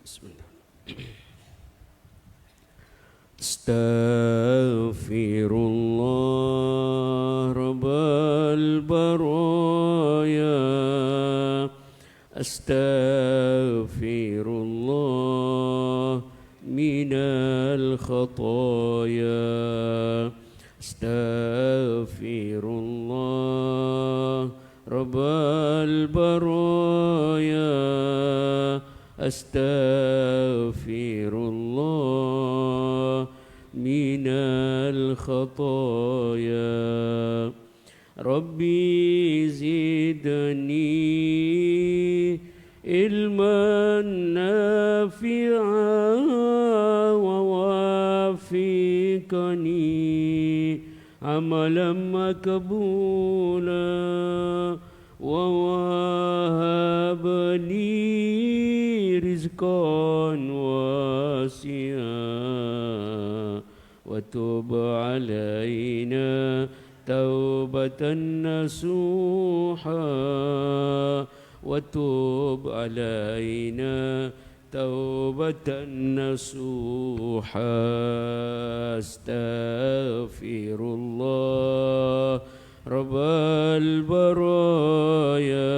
Bismillah. Astaghfirullah Rabbal baraya. Astaghfirullah minal khataya. Astaghfirullah Rabbal baraya. Astaghfirullah minal khataya. Rabbi zidni ilman nafi'a wa wafiqani amalan makbula wa wahabni rizqan wasi'a wa tub alaina taubatan nasuha wa tub alaina taubatan nasuha. Astaghfirullah Rabbal baraya.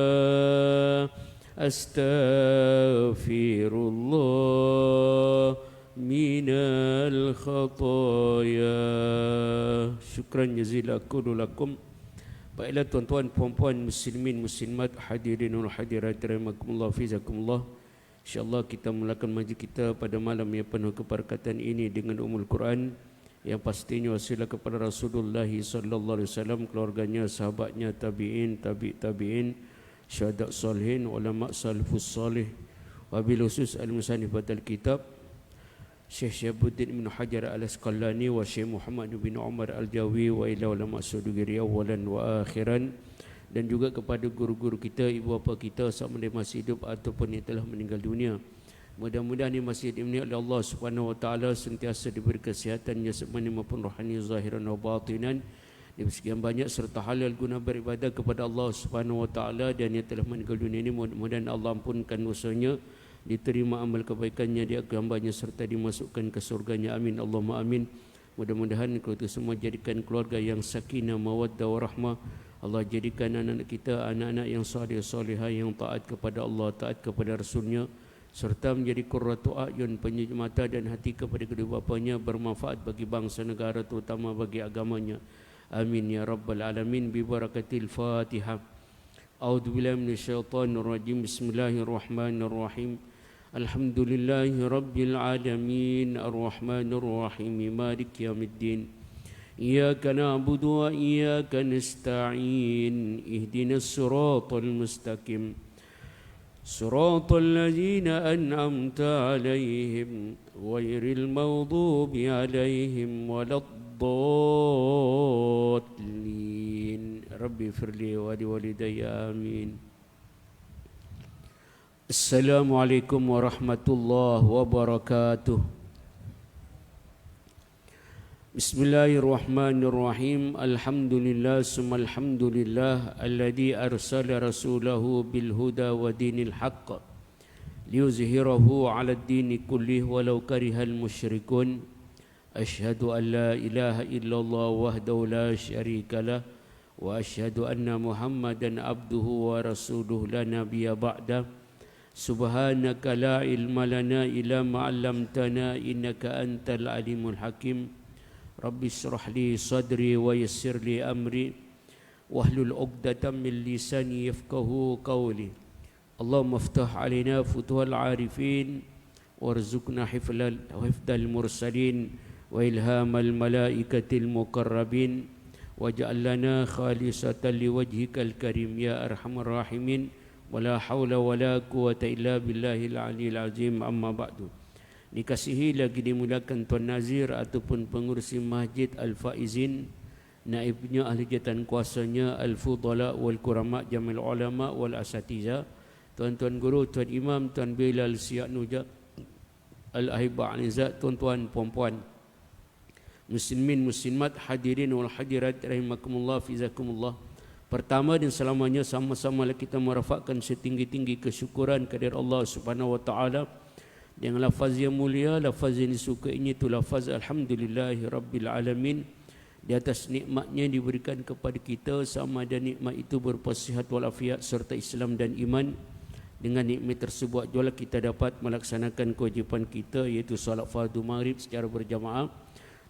Astaghfirullah minal khataya. Syukran jazilakum. Baiklah tuan-tuan, puan-puan, muslimin, muslimat, hadirin wal hadirat rahimakumullah fizakumullah. InsyaAllah kita mulakan majlis kita pada malam yang penuh keberkatan ini dengan Ummul Quran, yang pastinya wasilah kepada Rasulullah sallallahu alaihi wasallam, keluarganya, sahabatnya, tabi'in, tabi'in, syuhada salihin, ulama salafus salih, wabil khusus al-musannif batal kitab Syekh Syahabuddin Ibn Hajar Al-Asqalani wa Syekh Muhammad bin Umar Al-Jawi wa ila ulama Saudi awalan wa akhiran, dan juga kepada guru-guru kita, ibu bapa kita sama ada masih hidup ataupun yang telah meninggal dunia. Mudah-mudahan di masjid ini oleh Allah Subhanahu wa taala sentiasa diberi kesihatan jasmani maupun rohani, zahiran wa batinan, diberi sekian banyak serta halal guna beribadah kepada Allah Subhanahu wa taala, dan yang telah meninggal dunia ini mudah-mudahan Allah ampunkan dosanya, diterima amal kebaikannya di hambanya serta dimasukkan ke surganya. Amin Allahumma amin. Mudah-mudahan kita semua jadikan keluarga yang sakinah, mawaddah, warahmah. Allah jadikan anak-anak kita anak-anak yang salih salihah, yang taat kepada Allah, taat kepada Rasulnya, serta menjadi qurratu a'yun, penyejuk mata dan hati kepada kedua bapanya, bermanfaat bagi bangsa negara terutama bagi agamanya. Amin ya rabbal alamin. Bi barakatil Fatihah. A'udzubillahi minasyaitonir rajim. Bismillahirrahmanirrahim. Alhamdulillahi rabbil alamin, arrahmanir rahim, maliki yaumiddin. Iyyaka na'budu wa iyyaka nasta'in. Ihdinas siratal mustaqim. Siratal ladzina an'amta 'alaihim ghairil maghdubi 'alaihim waladdallin. Rabbi firli wa liwalidayya amin. Assalamualaikum warahmatullahi wabarakatuh. Bismillahirrahmanirrahim. Alhamdulillah summa alhamdulillah alladzi arsala rasulahu bil huda wa dinil haqq liyuzhirahu 'ala ad-dini kullih walau karihal musyrikun. Asyhadu an la ilaha illallah wahdahu la syarikalah wa asyhadu anna Muhammadan abduhu wa rasuluhu la nabiyya ba'da. Subhanaka la ilma lana illa ma 'allamtana innaka antal alimul hakim. Rabbi shrah li sadri wa yassir li amri wahlul 'uqdatam min lisani yafqahu qawli. Allahumma iftah 'alaina futuhal 'arifin warzuqna hifdal mursalin wa ilhamal malaikatil muqarrabin waj'al lana khalisatan liwajhikal karim ya arhamar rahimin. Wala haula wala quwata illa billahil aliyil azim. Amma ba'du. Dikasihi lagi dimuliakan Tuan Nazir ataupun pengurusi Masjid Al-Faizin, naibnya ahli jawatan kuasanya Al-Fudala wal Kurama Jamil Ulama wal Asatiza, tuan-tuan guru, tuan imam, tuan Bilal Siak Nuja, Al-Ahibah Anizat, tuan-tuan puan-puan, muslimin muslimat, hadirin wal hadirat rahimakumullah fizakumullah. Pertama dan selamanya sama-sama kita merafakkan setinggi-tinggi kesyukuran kehadirat Allah Subhanahu wa taala dengan lafaz yang mulia, lafaz yang disukainya itu lafaz Alhamdulillahi Rabbil Alamin. Di atas nikmatnya diberikan kepada kita, sama ada nikmat itu berupa sihat walafiat serta Islam dan iman. Dengan nikmat tersebut jualah kita dapat melaksanakan kewajipan kita, iaitu solat fardu maghrib secara berjamaah.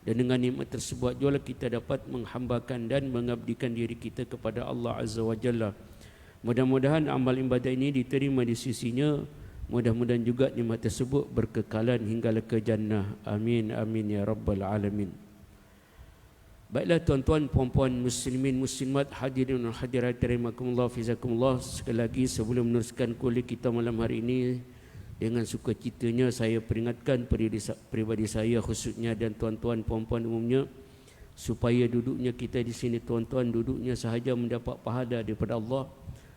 Dan dengan nikmat tersebut jualah kita dapat menghambakan dan mengabdikan diri kita kepada Allah Azza wa Jalla. Mudah-mudahan amal ibadah ini diterima di sisinya. Mudah-mudahan juga nikmat tersebut berkekalan hinggalah ke jannah. Amin, amin ya rabbal alamin. Baiklah tuan-tuan, puan-puan, muslimin, muslimat, hadirin dan hadirat rahimakumullah, fizakumullah. Sekali lagi sebelum meneruskan kuliah kita malam hari ini, dengan sukacitanya saya peringatkan pribadi saya khususnya dan tuan-tuan, puan-puan umumnya, supaya duduknya kita di sini tuan-tuan, duduknya sahaja mendapat pahala daripada Allah,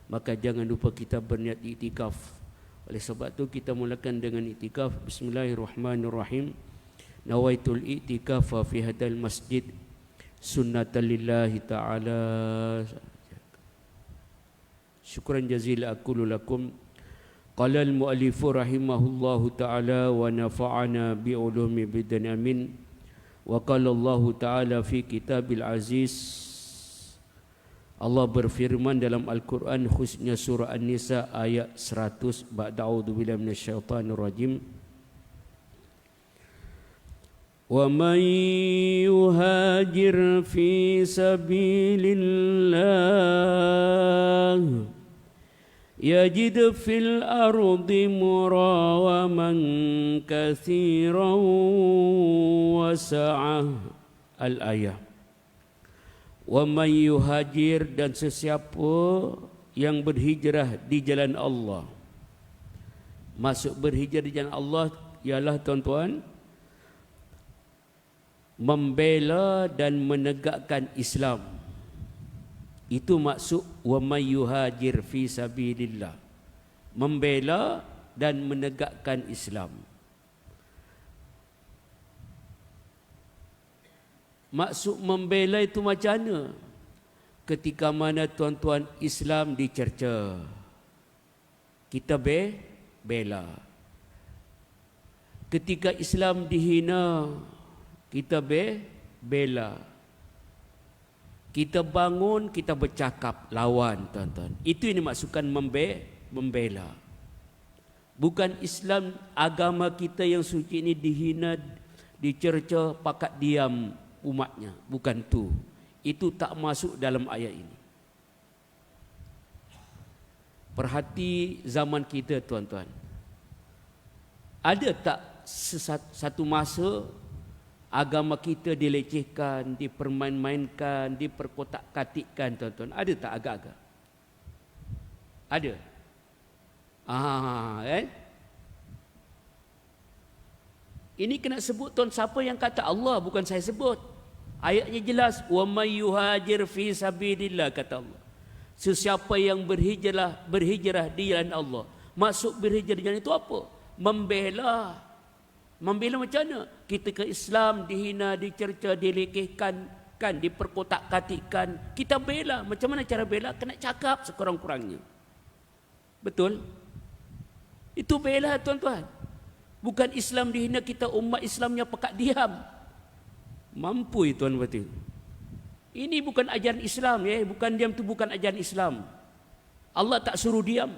maka jangan lupa kita berniat iktikaf. Oleh sebab itu kita mulakan dengan iktikaf. Bismillahirrahmanirrahim. Nawaitul i'tikafa fi hadal masjid sunnatan lillahi ta'ala. Syukran jazila aqulu lakum. Qala al-mu'allifu rahimahullahu ta'ala wa nafa'ana bi'ulumi bidan amin. Wa qala Allah ta'ala fi kitabil aziz. Allah berfirman dalam Al-Quran, khususnya surah An-Nisa ayat 100, ba'da a'udzubillahi minasyaitanir rajim. وَمَنْ يُهَاجِرْ فِي سَبِيلِ اللَّهِ يَجِدْ فِي الْأَرْضِ مُرَاغَمًا كَثِيرًا وَسَعَةً. Al-ayah. وَمَنْ يُهَاجِرْ, dan sesiapa yang berhijrah di jalan Allah. Masuk berhijrah di jalan Allah ialah tuan-tuan, membela dan menegakkan Islam. Itu maksud wa may yuhajir fi sabilillah, membela dan menegakkan Islam. Maksud membela itu macam mana? Ketika mana tuan-tuan Islam dicerca, kita bela. Ketika Islam dihina, kita bela. Kita bangun, kita bercakap lawan tuan-tuan. Itu yang dimaksudkan membela. Bukan Islam agama kita yang suci ini dihina, dicerca, pakat diam umatnya. Bukan tu. Itu tak masuk dalam ayat ini. Perhati zaman kita tuan-tuan. Ada tak satu masa agama kita dilecehkan, dipermain-mainkan, diperkotak-katikkan tuan-tuan? Ada tak agak-agak? Ada. Ini kena sebut tuan, siapa yang kata? Allah, bukan saya sebut. Ayatnya jelas, wa may yuhajir fi sabilillah, kata Allah. Sesiapa yang berhijrah di jalan Allah. Maksud berhijrah di jalan itu apa? Membela. Membela macam mana? Kita ke Islam dihina, dicerca, dilekehkan, kan, diperkotak-katikkan. Kita bela. Macam mana cara bela? Kena cakap sekurang-kurangnya. Betul? Itu bela tuan-tuan. Bukan Islam dihina, kita umat Islamnya pekat diam. Mampu tuan betul. Ini bukan ajaran Islam ya. Bukan diam tu bukan ajaran Islam. Allah tak suruh diam.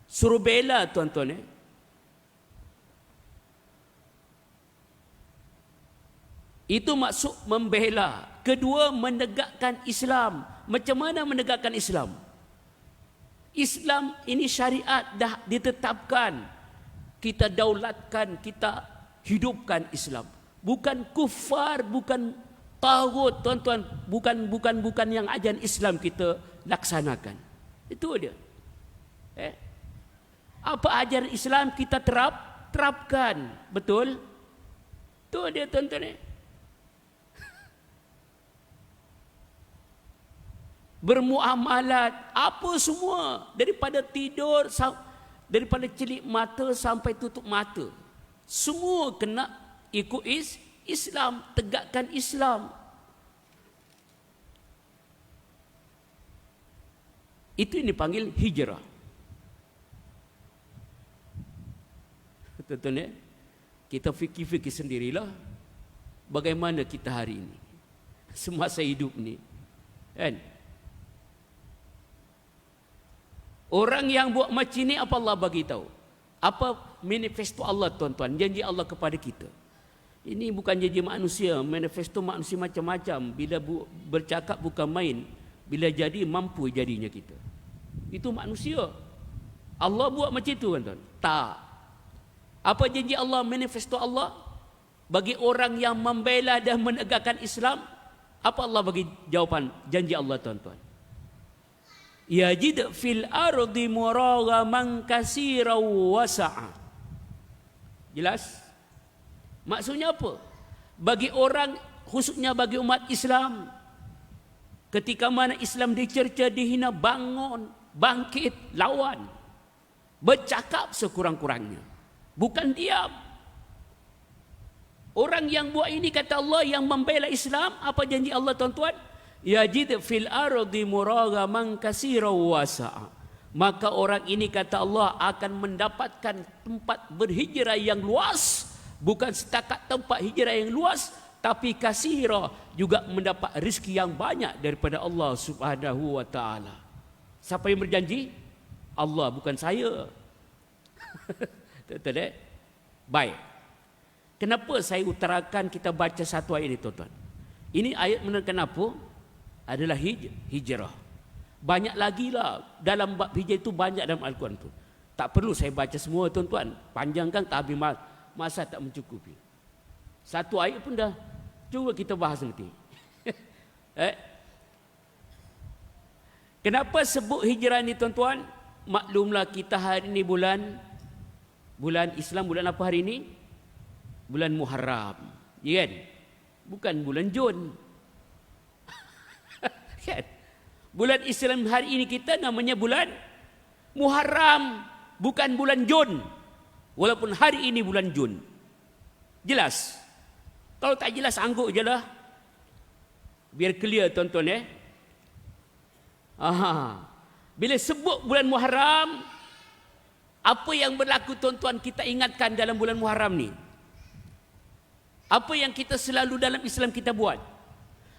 Suruh bela tuan-tuan ya. Itu maksud membela. Kedua, menegakkan Islam. Macam mana menegakkan Islam? Islam ini syariat dah ditetapkan. Kita daulatkan, kita hidupkan Islam. Bukan kufar, bukan taghut tuan-tuan, bukan yang ajaran Islam kita laksanakan. Itu dia. Apa ajaran Islam kita terapkan, betul? Itu dia tuan-tuan. Bermuamalat, apa semua, daripada tidur, daripada celik mata sampai tutup mata, semua kena ikut Islam, tegakkan Islam. Itu yang dipanggil hijrah. Tuan-tuan ya, kita fikir-fikir sendirilah bagaimana kita hari ini, semasa hidup ni, kan? Orang yang buat macam ni, apa Allah bagi tahu? Apa manifesto Allah, tuan-tuan? Janji Allah kepada kita. Ini bukan janji manusia. Manifesto manusia macam-macam. Bila bercakap bukan main. Bila jadi, mampu jadinya kita. Itu manusia. Allah buat macam itu, tuan-tuan? Tak. Apa janji Allah, manifesto Allah? Bagi orang yang membela dan menegakkan Islam, apa Allah bagi jawapan janji Allah, tuan-tuan? Yajid fil ardi muragaman katsiran wasa'a. Jelas? Maksudnya apa? Bagi orang, khususnya bagi umat Islam, ketika mana Islam dicerca, dihina, bangun, bangkit, lawan, bercakap sekurang-kurangnya, bukan diam. Orang yang buat ini, kata Allah, yang membela Islam, apa janji Allah, tuan-tuan? Yajid fil ardi muragaman katsiran wasa'a. Maka orang ini, kata Allah, akan mendapatkan tempat berhijrah yang luas. Bukan setakat tempat hijrah yang luas, tapi katsira, juga mendapat rezeki yang banyak daripada Allah Subhanahu wa taala. Siapa yang berjanji? Allah, bukan saya. Betul tak? Baik. Kenapa saya utarakan kita baca satu ayat ini, tuan-tuan? Ini ayat menerangkan apa? Adalah hijrah. Banyak lagi lah dalam bab hijrah itu, banyak dalam Al-Quran tu. Tak perlu saya baca semua, tuan-tuan. Panjangkan tak habis masa, tak mencukupi. Satu ayat pun dah. Cuba kita bahas nanti. Kenapa sebut hijrah ni, tuan-tuan? Maklumlah kita hari ini bulan Islam, bulan apa hari ini? Bulan Muharram. Ya kan? Bukan bulan Jun. Kan? Bulan Islam hari ini kita namanya bulan Muharram, bukan bulan Jun. Walaupun hari ini bulan Jun. Jelas? Kalau tak jelas, angguk je lah. Biar clear, tuan-tuan. Bila sebut bulan Muharram, apa yang berlaku, tuan-tuan, kita ingatkan dalam bulan Muharram ni? Apa yang kita selalu dalam Islam kita buat?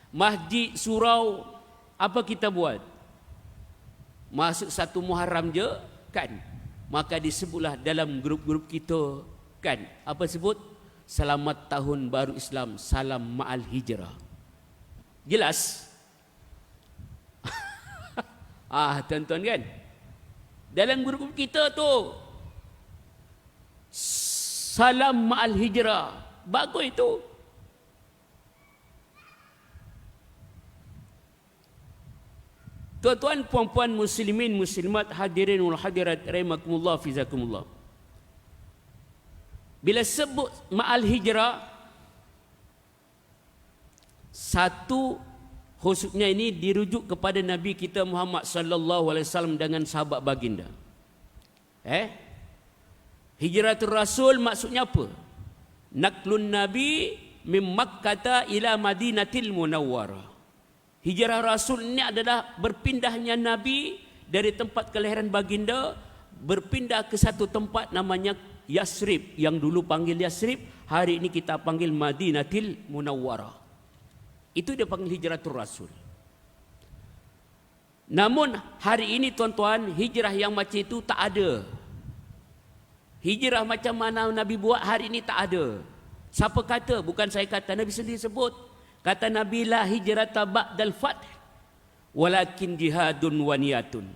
Masjid, surau, apa kita buat? Masuk satu Muharram je, kan? Maka disebutlah dalam grup-grup kita, kan? Apa sebut? Selamat Tahun Baru Islam, salam ma'al hijrah. Jelas? Tuan-tuan kan? Dalam grup kita tu, salam ma'al hijrah. Bagus itu. Tuan-tuan, puan-puan, muslimin, muslimat, hadirin wal hadirat, rahimakumullah, fizakumullah. Bila sebut ma'al hijrah, satu, khususnya ini dirujuk kepada Nabi kita Muhammad sallallahu alaihi wasallam dengan sahabat baginda. Hijratul Rasul maksudnya apa? Naklun Nabi min Makkah ila Madinatil Munawwarah. Hijrah Rasul ini adalah berpindahnya Nabi dari tempat kelahiran baginda, berpindah ke satu tempat namanya Yasrib, yang dulu panggil Yasrib, hari ini kita panggil Madinatil Munawwarah. Itu dia panggil hijratul Rasul. Namun hari ini, tuan-tuan, hijrah yang macam itu tak ada. Hijrah macam mana Nabi buat hari ini tak ada. Siapa kata? Bukan saya kata, Nabi sendiri sebut. Kata Nabi, la hijrata ba'dal fath walakin jihadun wa niyatun.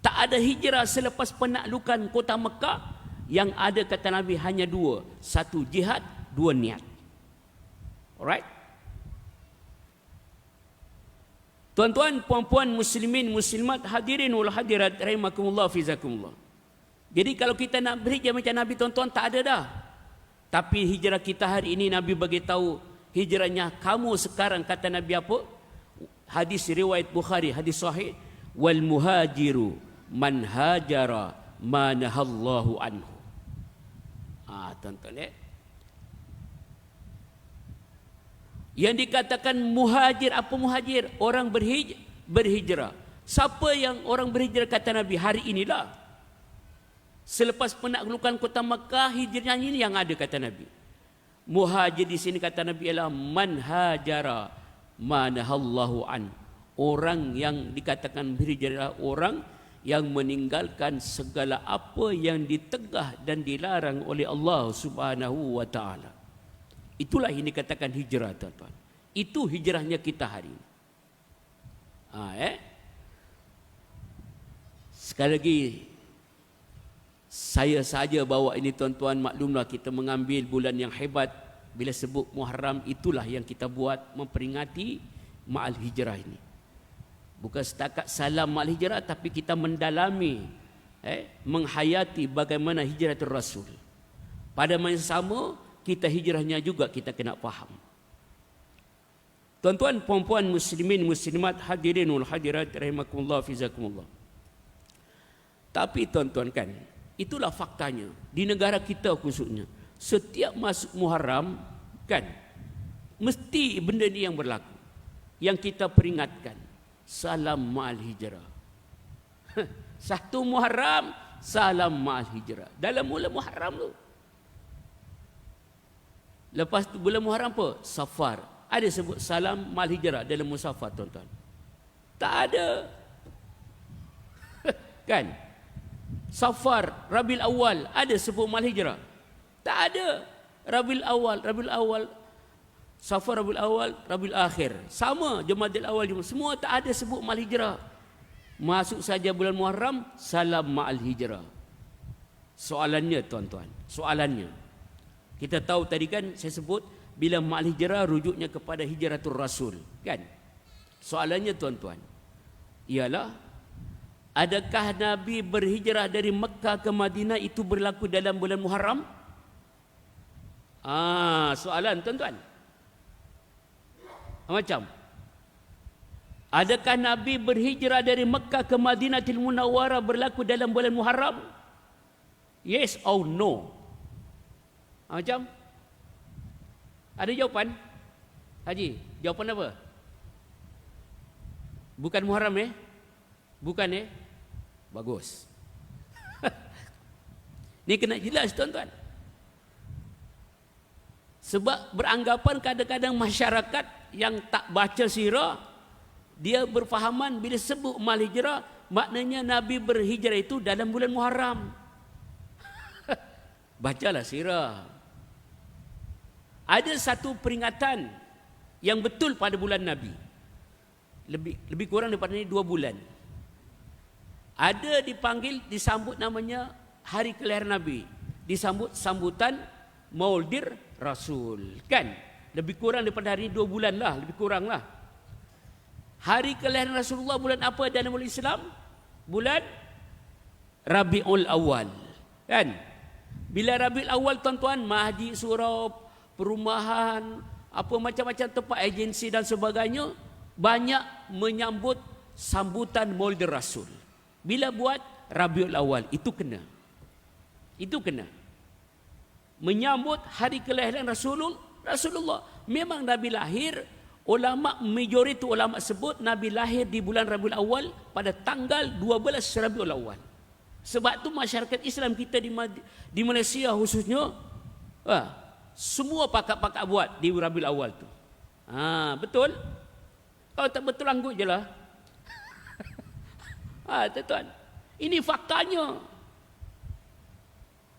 Tak ada hijrah selepas penaklukan kota Mekah. Yang ada, kata Nabi, hanya dua. Satu jihad, dua niat. Alright? Tuan-tuan, puan-puan, muslimin, muslimat, hadirin wal hadirat, rahimakumullah, fizakumullah. Jadi kalau kita nak berhijrah macam Nabi, tuan-tuan, tak ada dah. Tapi hijrah kita hari ini, Nabi bagi tahu hijrahnya kamu sekarang, kata Nabi apa? Hadis riwayat Bukhari, hadis sahih. Wal muhajiru man hajara ma nahallahu anhu. Tuan-tuan, yang dikatakan muhajir, apa muhajir? Orang berhijrah. Siapa yang orang berhijrah, kata Nabi? Hari inilah. Selepas penaklukan kota Makkah, hijrah ini yang ada kata Nabi. Muhajir di sini kata Nabi ialah man hajara manahallahu an. Orang yang dikatakan berhijrah, orang yang meninggalkan segala apa yang ditegah dan dilarang oleh Allah Subhanahu wa taala. Itulah yang dikatakan hijrah, tuan-tuan. Itu hijrahnya kita hari ini. Sekali lagi, saya saja bawa ini, tuan-tuan, maklumlah kita mengambil bulan yang hebat. Bila sebut Muharram, itulah yang kita buat memperingati Ma'al Hijrah ini. Bukan setakat salam Ma'al Hijrah, tapi kita mendalami, menghayati bagaimana hijratul Rasul. Pada masa sama, kita hijrahnya juga kita kena faham. Tuan-tuan, puan-puan, muslimin, muslimat, hadirin wal hadirat rahimakumullah fizakumullah. Tapi tuan-tuan, kan, itulah faktanya di negara kita khususnya. Setiap masuk Muharram, kan, mesti benda ni yang berlaku. Yang kita peringatkan, salam Ma'al Hijrah. 1 Muharram, salam Ma'al Hijrah. Dalam bulan Muharram tu. Lepas tu bulan Muharram apa? Safar. Ada sebut salam Ma'al Hijrah dalam musafar, tuan-tuan? Tak ada. Kan? Safar, Rabiul Awal, ada sebut Ma'al Hijrah? Tak ada. Rabiul Awal, Safar, Rabiul Awal, Rabiul Akhir. Sama, Jumadil Awal, semua tak ada sebut Ma'al Hijrah. Masuk saja bulan Muharram, salam Ma'al Hijrah. Soalannya, tuan-tuan, soalannya. Kita tahu tadi kan saya sebut bila Ma'al Hijrah rujuknya kepada hijratul Rasul, kan? Soalannya, tuan-tuan, ialah adakah Nabi berhijrah dari Mekah ke Madinah itu berlaku dalam bulan Muharram? Soalan, tuan-tuan. Macam adakah Nabi berhijrah dari Mekah ke Madinatul Munawwarah berlaku dalam bulan Muharram? Yes or no? Macam? Ada jawapan? Haji, jawapan apa? Bukan Muharram Bukan Bagus. Ni kena jelas, tuan-tuan. Sebab beranggapan kadang-kadang masyarakat yang tak baca sirah, dia berfahaman bila sebut Ma'al Hijrah, maknanya Nabi berhijrah itu dalam bulan Muharram. Bacalah sirah. Ada satu peringatan yang betul pada bulan Nabi. Lebih kurang daripada ini 2 bulan. Ada dipanggil, disambut namanya hari kelahiran Nabi. Disambut sambutan Maulidir Rasul. Kan? Lebih kurang daripada hari ini 2 bulan lah. Lebih kurang lah. Hari kelahiran Rasulullah bulan apa dalam Islam? Bulan Rabiul Awal. Kan? Bila Rabiul Awal, tuan-tuan, Mahdi Surau, perumahan, apa macam-macam tempat agensi dan sebagainya banyak menyambut sambutan Maulid Rasul. Bila buat Rabiul Awal, itu kena. Itu kena. Menyambut hari kelahiran Rasulullah. Memang Nabi lahir, ulama majoriti ulama sebut Nabi lahir di bulan Rabiul Awal pada tanggal 12 Rabiul Awal. Sebab tu masyarakat Islam kita di Malaysia khususnya, semua pakak-pakak buat di Rabiul Awal tu. Betul? Kalau tak betul, anggut je lah. Tuan-tuan, ini faktanya.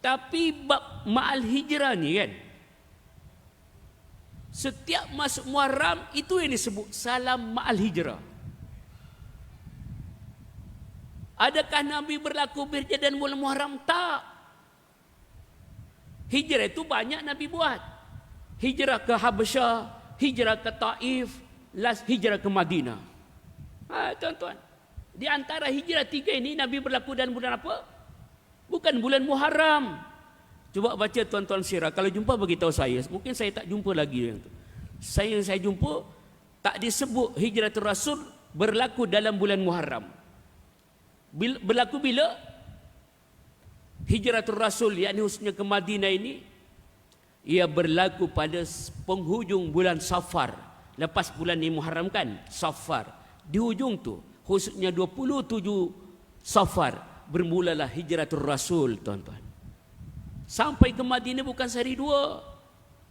Tapi bab Ma'al Hijrah ni, kan, setiap masuk Muharram itu yang disebut salam Ma'al Hijrah. Adakah Nabi berlaku berhijrah dan bulan Muharram? Tak. Hijrah itu banyak Nabi buat. Hijrah ke Habasyah, hijrah ke Taif, hijrah ke Madinah. Tuan-tuan, di antara hijrah 3 ini Nabi berlaku dalam bulan apa? Bukan bulan Muharram. Cuba baca, tuan-tuan, sirah. Kalau jumpa beritahu saya. Mungkin saya tak jumpa lagi yang tu. Saya jumpa tak disebut hijratul Rasul berlaku dalam bulan Muharram. Berlaku bila? Hijratul Rasul, yakni khususnya ke Madinah ini, ia berlaku pada penghujung bulan Safar. Lepas bulan ini Muharram, kan? Safar. Di hujung tu, khususnya 27 Safar, bermulalah hijratul Rasul, tuan-tuan. Sampai ke Madinah bukan sehari dua.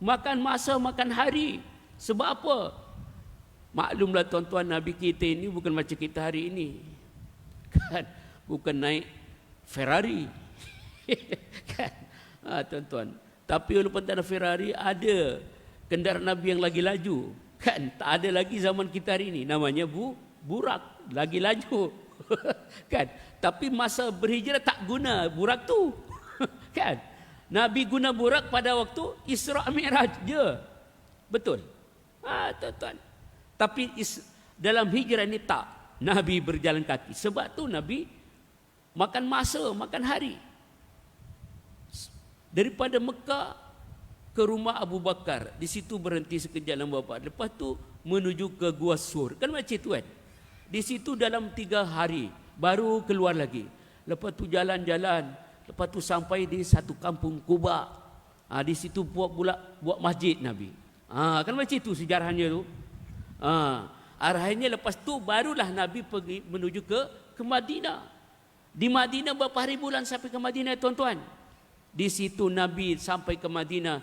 Makan masa, makan hari. Sebab apa? Maklumlah tuan-tuan, Nabi kita ini bukan macam kita hari ini. Kan? Bukan naik Ferrari. Kan? Tuan-tuan. Tapi walaupun tak ada Ferrari, ada kendaraan Nabi yang lagi laju. Kan? Tak ada lagi zaman kita hari ini. Namanya burak. Lagi laju. Kan? Tapi masa berhijrah tak guna burak tu. Kan? Nabi guna burak pada waktu Isra' Mi'raj je. Betul? Tuan-tuan. Tapi dalam hijrah ni tak. Nabi berjalan kaki. Sebab tu Nabi makan masa, makan hari. Daripada Mekah ke rumah Abu Bakar. Di situ berhenti sekejap dalam bapak. Lepas tu menuju ke Gua Sur. Kan macam tu kan? Di situ dalam 3 hari. Baru keluar lagi. Lepas tu jalan-jalan. Lepas tu sampai di satu kampung Quba. Di situ buat masjid Nabi. Kan macam itu sejarahnya tu. Arahannya lepas tu barulah Nabi pergi menuju ke Madinah. Di Madinah berapa hari bulan sampai ke Madinah, tuan-tuan? Di situ Nabi sampai ke Madinah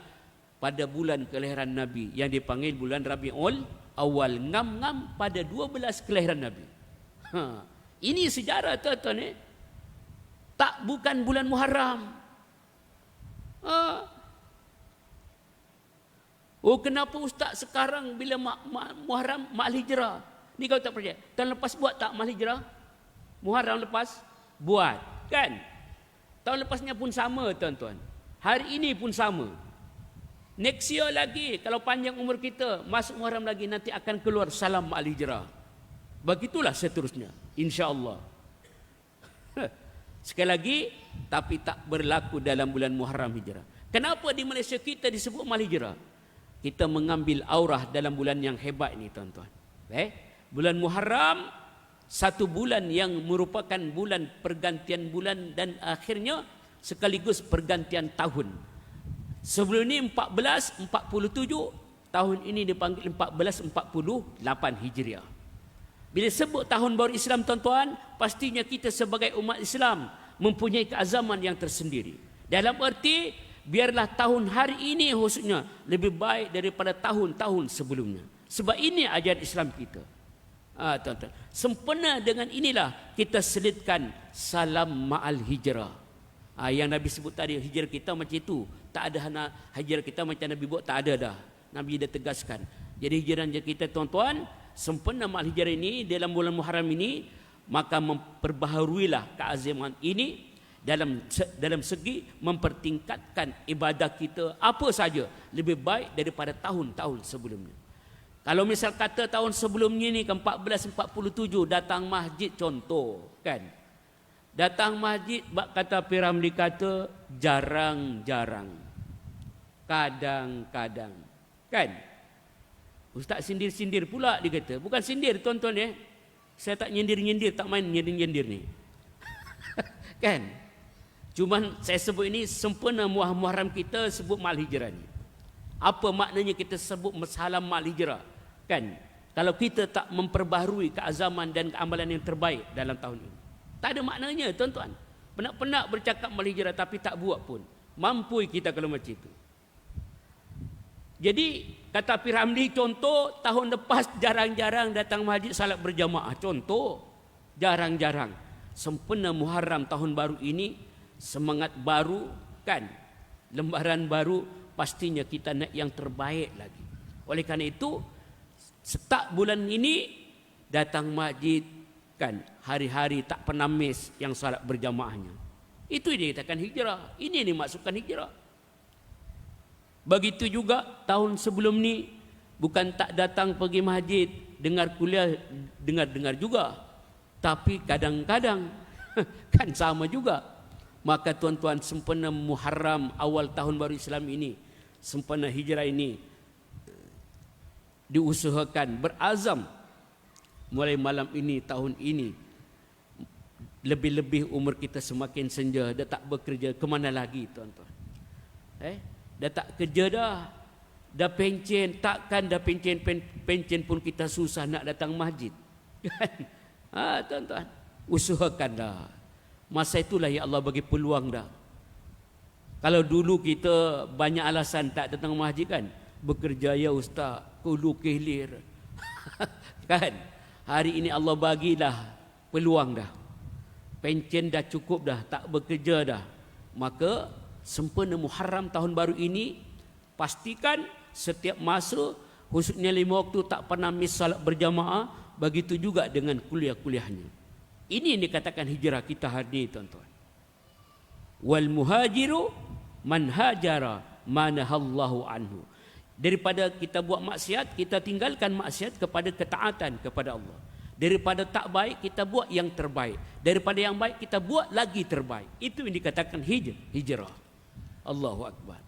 pada bulan kelahiran Nabi yang dipanggil bulan Rabiul Awal. Ngam-ngam pada 12 kelahiran Nabi. Ini sejarah, tuan-tuan. Tak, bukan bulan Muharram. Kenapa ustaz sekarang bila Muharram Mal Hijrah? Ni kau tak percaya. Tahun lepas buat tak Mal Hijrah? Muharram lepas buat, kan? Tahun lepasnya pun sama, tuan-tuan. Hari ini pun sama. Next year lagi, kalau panjang umur kita, masuk Muharram lagi, nanti akan keluar salam Mal Hijrah. Begitulah seterusnya, insya-Allah. Sekali lagi, tapi tak berlaku dalam bulan Muharram Hijrah. Kenapa di Malaysia kita disebut Mal Hijrah? Kita mengambil aurah dalam bulan yang hebat ini, tuan-tuan. Bulan Muharram, satu bulan yang merupakan bulan pergantian bulan dan akhirnya sekaligus pergantian tahun. Sebelum ini 1447, tahun ini dipanggil 1448 Hijriah. Bila sebut tahun baru Islam, tuan-tuan, pastinya kita sebagai umat Islam mempunyai keazaman yang tersendiri. Dalam erti, biarlah tahun hari ini khususnya lebih baik daripada tahun-tahun sebelumnya. Sebab ini ajaran Islam kita. Tuan-tuan, sempena dengan inilah kita selitkan salam ma'al hijrah. Yang Nabi sebut tadi, hijrah kita macam itu. Tak ada hijrah kita macam Nabi buat, tak ada dah. Nabi dah tegaskan. Jadi hijrah kita, tuan-tuan, sempena ma'al hijrah ini dalam bulan Muharram ini, maka memperbaharuilah keazaman ini dalam segi mempertingkatkan ibadah kita apa saja lebih baik daripada tahun-tahun sebelumnya. Kalau misal kata tahun sebelumnya ni ke 1447 datang masjid, contoh kan, datang masjid, kata Piramli kata jarang-jarang, kadang-kadang, kan? Ustaz sindir-sindir pula dia kata. Bukan sindir, tuan-tuan ya. Saya tak nyindir-nyindir, tak main nyindir-nyindir ni. Kan? Cuman saya sebut ini sempena Muharram kita sebut Mal Hijrah ni. Apa maknanya kita sebut salam Mal Hijrah? Kan? Kalau kita tak memperbaharui keazaman dan keamalan yang terbaik dalam tahun ini. Tak ada maknanya, tuan-tuan. Penak-penak bercakap Mal Hijrah tapi tak buat pun. Mampu kita kalau macam itu. Jadi kata Piramli, contoh tahun lepas jarang-jarang datang masjid salat berjamaah. Contoh jarang-jarang. Sempena Muharram tahun baru ini, semangat baru kan, lembaran baru, pastinya kita nak yang terbaik lagi. Oleh kerana itu, start bulan ini datang masjid kan, hari-hari tak pernah miss yang salat berjamaahnya. Itu dia katakan hijrah. Ini dimaksudkan hijrah. Begitu juga tahun sebelum ni, bukan tak datang pergi masjid, dengar kuliah, dengar juga. Tapi kadang-kadang kan sama juga. Maka tuan-tuan, sempena Muharram awal tahun baru Islam ini, sempena hijrah ini, diusahakan, berazam mulai malam ini, tahun ini, lebih-lebih umur kita semakin senja, dah tak bekerja, kemana lagi tuan-tuan? Dah tak kerja dah pencen, takkan dah pencen pun kita susah nak datang masjid. Tuan-tuan, usahakanlah Masa itulah ya Allah bagi peluang dah. Kalau dulu kita banyak alasan tak datang masjid kan, bekerja ya ustaz, kulu kihlir. Kan? Hari ini Allah bagilah peluang dah. Pencen dah cukup dah, tak bekerja dah. Maka sempena Muharram tahun baru ini, pastikan setiap masa, khususnya 5 waktu tak pernah miss salat berjamaah. Begitu juga dengan kuliah-kuliahnya. Ini yang dikatakan hijrah kita hari ini, tuan-tuan. Wal muhajiru man hajara manahallahu anhu. Daripada kita buat maksiat, kita tinggalkan maksiat kepada ketaatan kepada Allah. Daripada tak baik, kita buat yang terbaik. Daripada yang baik, kita buat lagi terbaik. Itu yang dikatakan hijrah. Allahu Akbar.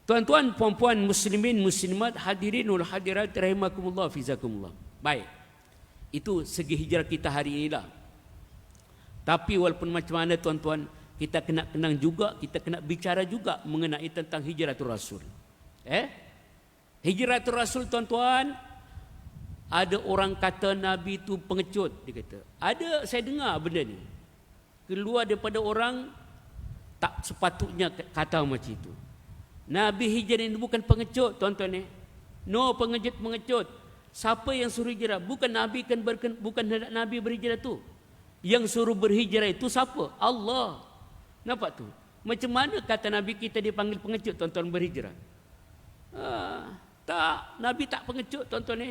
Tuan-tuan, puan-puan, muslimin, muslimat, hadirin wal hadirat, rahimakumullah, fizakumullah. Baik. Itu segi hijrah kita hari inilah. Tapi walaupun macam mana tuan-tuan, kita kena kenang juga, kita kena bicara juga mengenai tentang hijratul Rasul. Hijratul Rasul, tuan-tuan, ada orang kata Nabi itu pengecut, dia kata. Ada, saya dengar benda ni. Keluar daripada orang tak sepatutnya kata macam itu. Nabi hijrah ini bukan pengecut, tuan-tuan ni. No, pengecut. Siapa yang suruh hijrah? Bukan Nabi kan bukan Nabi berhijrah tu. Yang suruh berhijrah itu siapa? Allah. Nampak tu? Macam mana kata Nabi kita dipanggil pengecut, tuan-tuan, berhijrah? Tak, Nabi tak pengecut, tuan-tuan ni.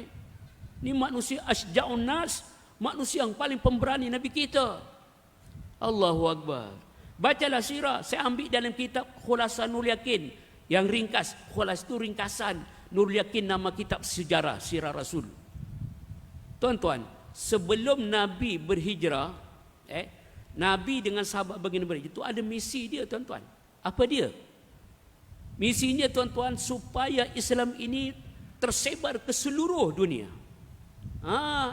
Ni manusia asja'un nas, manusia yang paling pemberani Nabi kita. Allahu Akbar. Bacalah sirah. Saya ambil dalam kitab Khulasa Nurul Yakin yang ringkas. Khulas itu ringkasan. Nurul Yakin nama kitab sejarah sirah Rasul. Tuan-tuan, sebelum Nabi berhijrah, Nabi dengan sahabat baginda berhijrah itu ada misi dia, tuan-tuan. Apa dia? Misinya, tuan-tuan, supaya Islam ini tersebar ke seluruh dunia.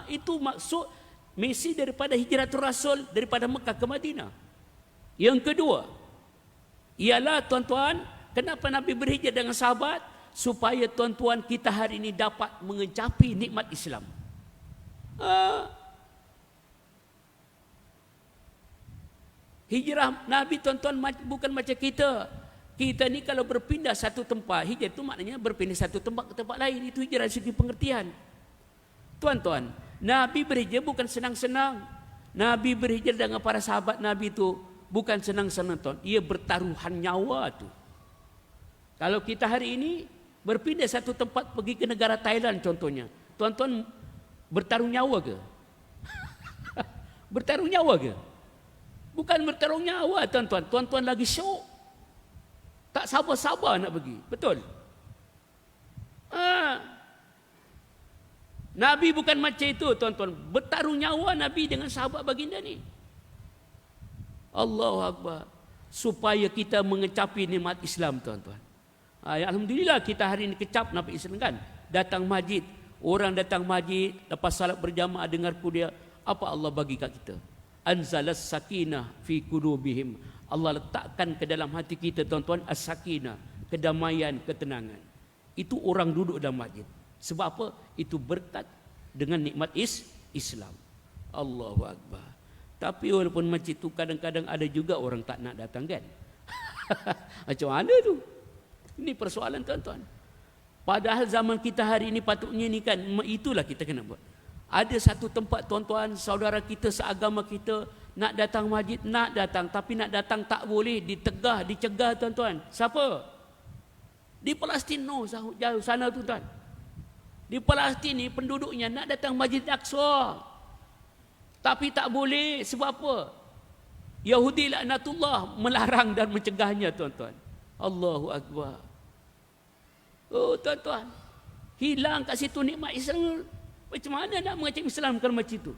Itu maksud misi daripada hijratul Rasul daripada Mekah ke Madinah. Yang kedua, ialah, tuan-tuan, kenapa Nabi berhijrah dengan sahabat? Supaya, tuan-tuan, kita hari ini dapat mengecapi nikmat Islam. Hijrah Nabi, tuan-tuan, bukan macam kita. Kita ni kalau berpindah satu tempat, hijrah itu maknanya berpindah satu tempat ke tempat lain. Itu hijrah segi pengertian. Tuan-tuan, Nabi berhijrah bukan senang-senang. Nabi berhijrah dengan para sahabat Nabi itu bukan senang-senang, tuan. Ia bertaruhan nyawa tu. Kalau kita hari ini berpindah satu tempat pergi ke negara Thailand contohnya, tuan-tuan bertaruh nyawa ke? Bertaruh nyawa ke? Bukan bertaruh nyawa, tuan-tuan. Tuan-tuan lagi syok. Tak sabar-sabar nak pergi. Betul? Nabi bukan macam itu, tuan-tuan. Bertaruh nyawa Nabi dengan sahabat baginda ni. Allahu Akbar. Supaya kita mengecapi nikmat Islam, tuan-tuan. Alhamdulillah kita hari ini kecap nikmat Islam kan. Datang masjid. Orang datang masjid, lepas salat berjamaah dengar kuliah. Apa Allah bagi kat kita? Anzalas sakinah fi qulubihim. Allah letakkan ke dalam hati kita, tuan-tuan, as-sakinah, kedamaian, ketenangan. Itu orang duduk dalam masjid. Sebab apa? Itu berkat dengan nikmat Islam. Allahu Akbar. Tapi walaupun macam itu, kadang-kadang ada juga orang tak nak datang kan? Macam mana tu? Ini persoalan, tuan-tuan. Padahal zaman kita hari ini patutnya ni kan, itulah kita kena buat. Ada satu tempat, tuan-tuan, saudara kita seagama kita nak datang masjid, nak datang, tapi nak datang tak boleh, dicegah, tuan-tuan. Siapa? Di Palestin, no, jauh sana, tuan-tuan. Di Palestin ni penduduknya nak datang Masjid Aqsa, tapi tak boleh. Sebab apa? Yahudi laknatullah melarang dan mencegahnya, tuan-tuan. Allahu Akbar. Oh, tuan-tuan, hilang kat situ nikmat Islam. Macam mana nak mengecam Islam kalau macam itu?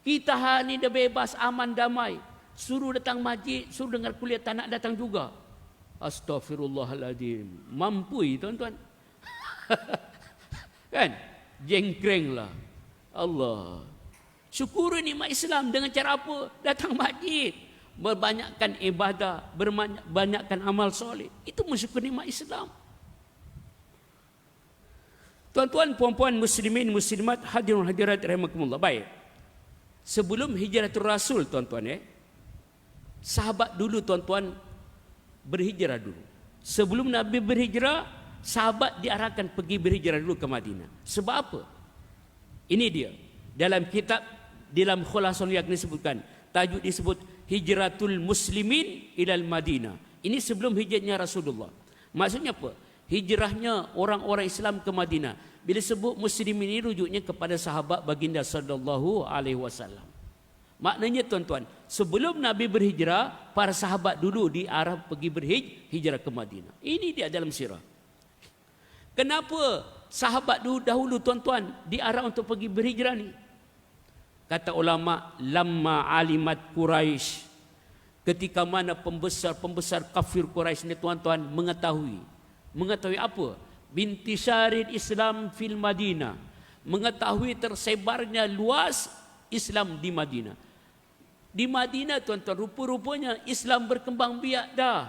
Kita hari ini dah bebas, aman, damai. Suruh datang masjid, suruh dengar kuliah, tak nak datang juga. Astaghfirullahaladzim. Mampu, tuan-tuan. Kan? Jengkreng lah. Allah. Syukuri nikmat Islam dengan cara apa? Datang masjid. Berbanyakkan ibadah. Berbanyakkan amal soleh. Itu mensyukuri nikmat Islam. Tuan-tuan, puan-puan, muslimin, muslimat, hadirin hadirat rahimakumullah. Baik. Sebelum hijratul Rasul, tuan-tuan, sahabat dulu, tuan-tuan, berhijrah dulu. Sebelum Nabi berhijrah, sahabat diarahkan pergi berhijrah dulu ke Madinah. Sebab apa? Ini dia. Dalam kitab, dalam Khulasatul Yak disebutkan, tajuk disebut Hijratul Muslimin ilal Madinah. Ini sebelum hijrahnya Rasulullah. Maksudnya apa? Hijrahnya orang-orang Islam ke Madinah. Bila sebut muslimin ini rujuknya kepada sahabat baginda sallallahu alaihi wasallam. Maknanya, tuan-tuan, sebelum Nabi berhijrah, para sahabat dulu diarah pergi berhijrah ke Madinah. Ini dia dalam sirah. Kenapa sahabat dahulu, tuan-tuan, diarah untuk pergi berhijrah ni? Kata ulama, lamma alimat Quraisy, ketika mana pembesar-pembesar kafir Quraisy ni, tuan-tuan, mengetahui apa? Bintisaril Islam fil Madinah, mengetahui tersebarnya luas Islam di Madinah. Di Madinah, tuan-tuan, rupa-rupanya Islam berkembang biak dah.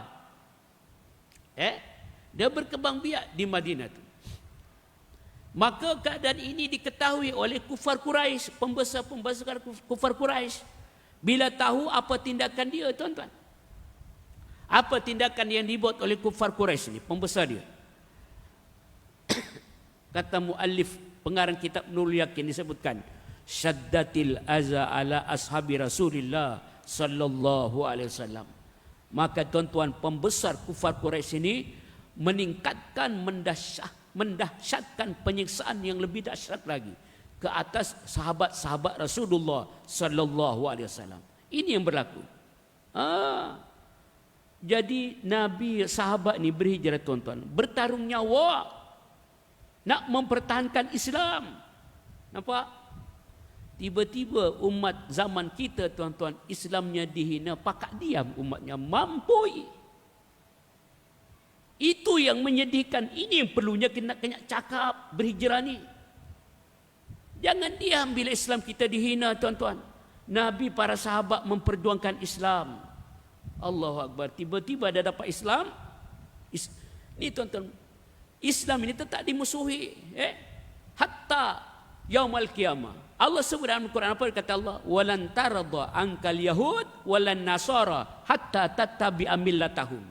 Dia berkembang biak di Madinah tu. Maka keadaan ini diketahui oleh kufar Quraisy, pembesar-pembesar kufar Quraisy. Bila tahu apa tindakan dia, tuan-tuan, apa tindakan yang dibuat oleh kufar Quraisy ini, pembesar dia. Kata muallif pengarang kitab Nurul Yakin disebutkan, syaddatil aza ala ashabi Rasulillah sallallahu alaihi wasallam. Maka, tuan-tuan, pembesar kufar Quraisy ini meningkatkan, mendahsyatkan penyiksaan yang lebih dahsyat lagi ke atas sahabat-sahabat Rasulullah sallallahu alaihi wasallam. Ini yang berlaku. Jadi Nabi, sahabat ni berhijrah, tuan-tuan, bertarung nyawa nak mempertahankan Islam. Nampak? Tiba-tiba umat zaman kita, tuan-tuan, Islamnya dihina, pakat diam umatnya, mampui. Itu yang menyedihkan. Ini yang perlunya kena cakap berhijrah ni. Jangan diam bila Islam kita dihina, tuan-tuan. Nabi, para sahabat memperjuangkan Islam. Allahu Akbar. Tiba-tiba ada dapat Islam. Ini, tuan-tuan, Islam ini tetap dimusuhi. Hatta yaumal qiyamah. Allah sebut dalam Al-Quran, apa kata Allah? Walan tarda ankal yahud walan nasara hatta tattabi'a millatahum.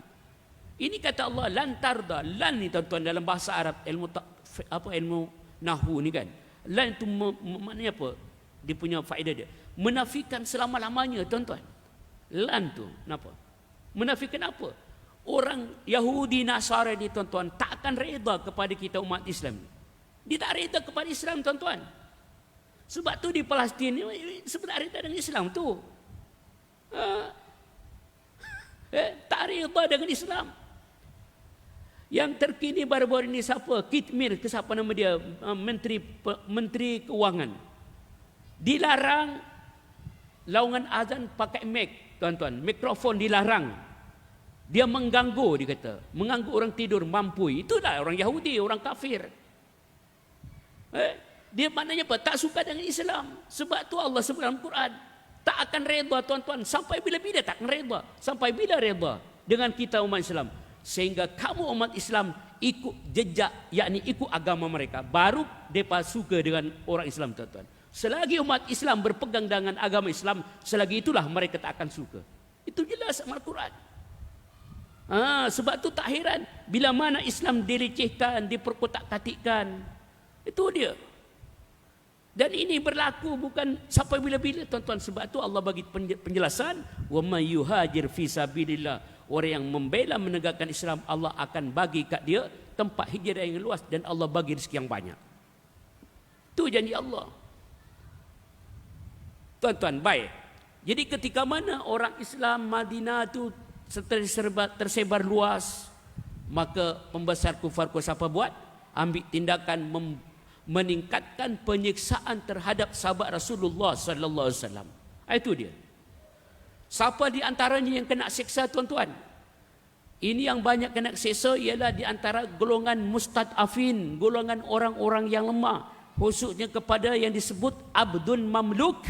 Ini kata Allah, lan tarda. Lan ni, tuan-tuan, dalam bahasa Arab, ilmu nahwu ni kan. Lan itu maknanya apa? Dia punya faedah dia. Menafikan selama-lamanya, tuan-tuan. Lan tu, kenapa? Menafikan apa? Orang Yahudi Nasara ni, tuan-tuan, tak akan reda kepada kita umat Islam. Dia tak reda kepada Islam, tuan-tuan. Sebab tu di Palestin ni sebenarnya reda dengan Islam tu. Tak reda dengan Islam. Yang terkini baru-baru ini siapa? Kitmir, ke siapa nama dia? Menteri Keuangan. Dilarang laungan azan pakai mic, tuan-tuan. Mikrofon dilarang. Dia mengganggu, dia kata. Mengganggu orang tidur, mampui. Itulah orang Yahudi, orang kafir. Dia maknanya apa? Tak suka dengan Islam. Sebab tu Allah sebut dalam Quran, tak akan reda, tuan-tuan. Sampai bila-bila tak akan reda. Sampai bila reda dengan kita umat Islam. Sehingga kamu umat Islam ikut jejak, yakni ikut agama mereka. Baru mereka suka dengan orang Islam, tuan-tuan. Selagi umat Islam berpegang dengan agama Islam, selagi itulah mereka tak akan suka. Itu jelas dalam Al-Quran. Sebab tu tak heran bila mana Islam dilecehkan, diperkotak-katikkan. Itu dia. Dan ini berlaku bukan sampai bila-bila, tuan-tuan. Sebab tu Allah bagi penjelasan, wa may yuhajir fi sabilillah, orang yang membela menegakkan Islam, Allah akan bagi kat dia tempat hijrah yang luas dan Allah bagi rezeki yang banyak. Itu janji Allah. Tuan-tuan, baik. Jadi ketika mana orang Islam Madinah tu tersebar luas, maka pembesar kufar Quraisy apa buat? Ambil tindakan meningkatkan penyiksaan terhadap sahabat Rasulullah sallallahu alaihi wasallam. Itu dia. Siapa di antaranya yang kena siksa, tuan-tuan? Ini yang banyak kena siksa ialah di antara golongan mustad'afin, golongan orang-orang yang lemah, khususnya kepada yang disebut abdun mamluk.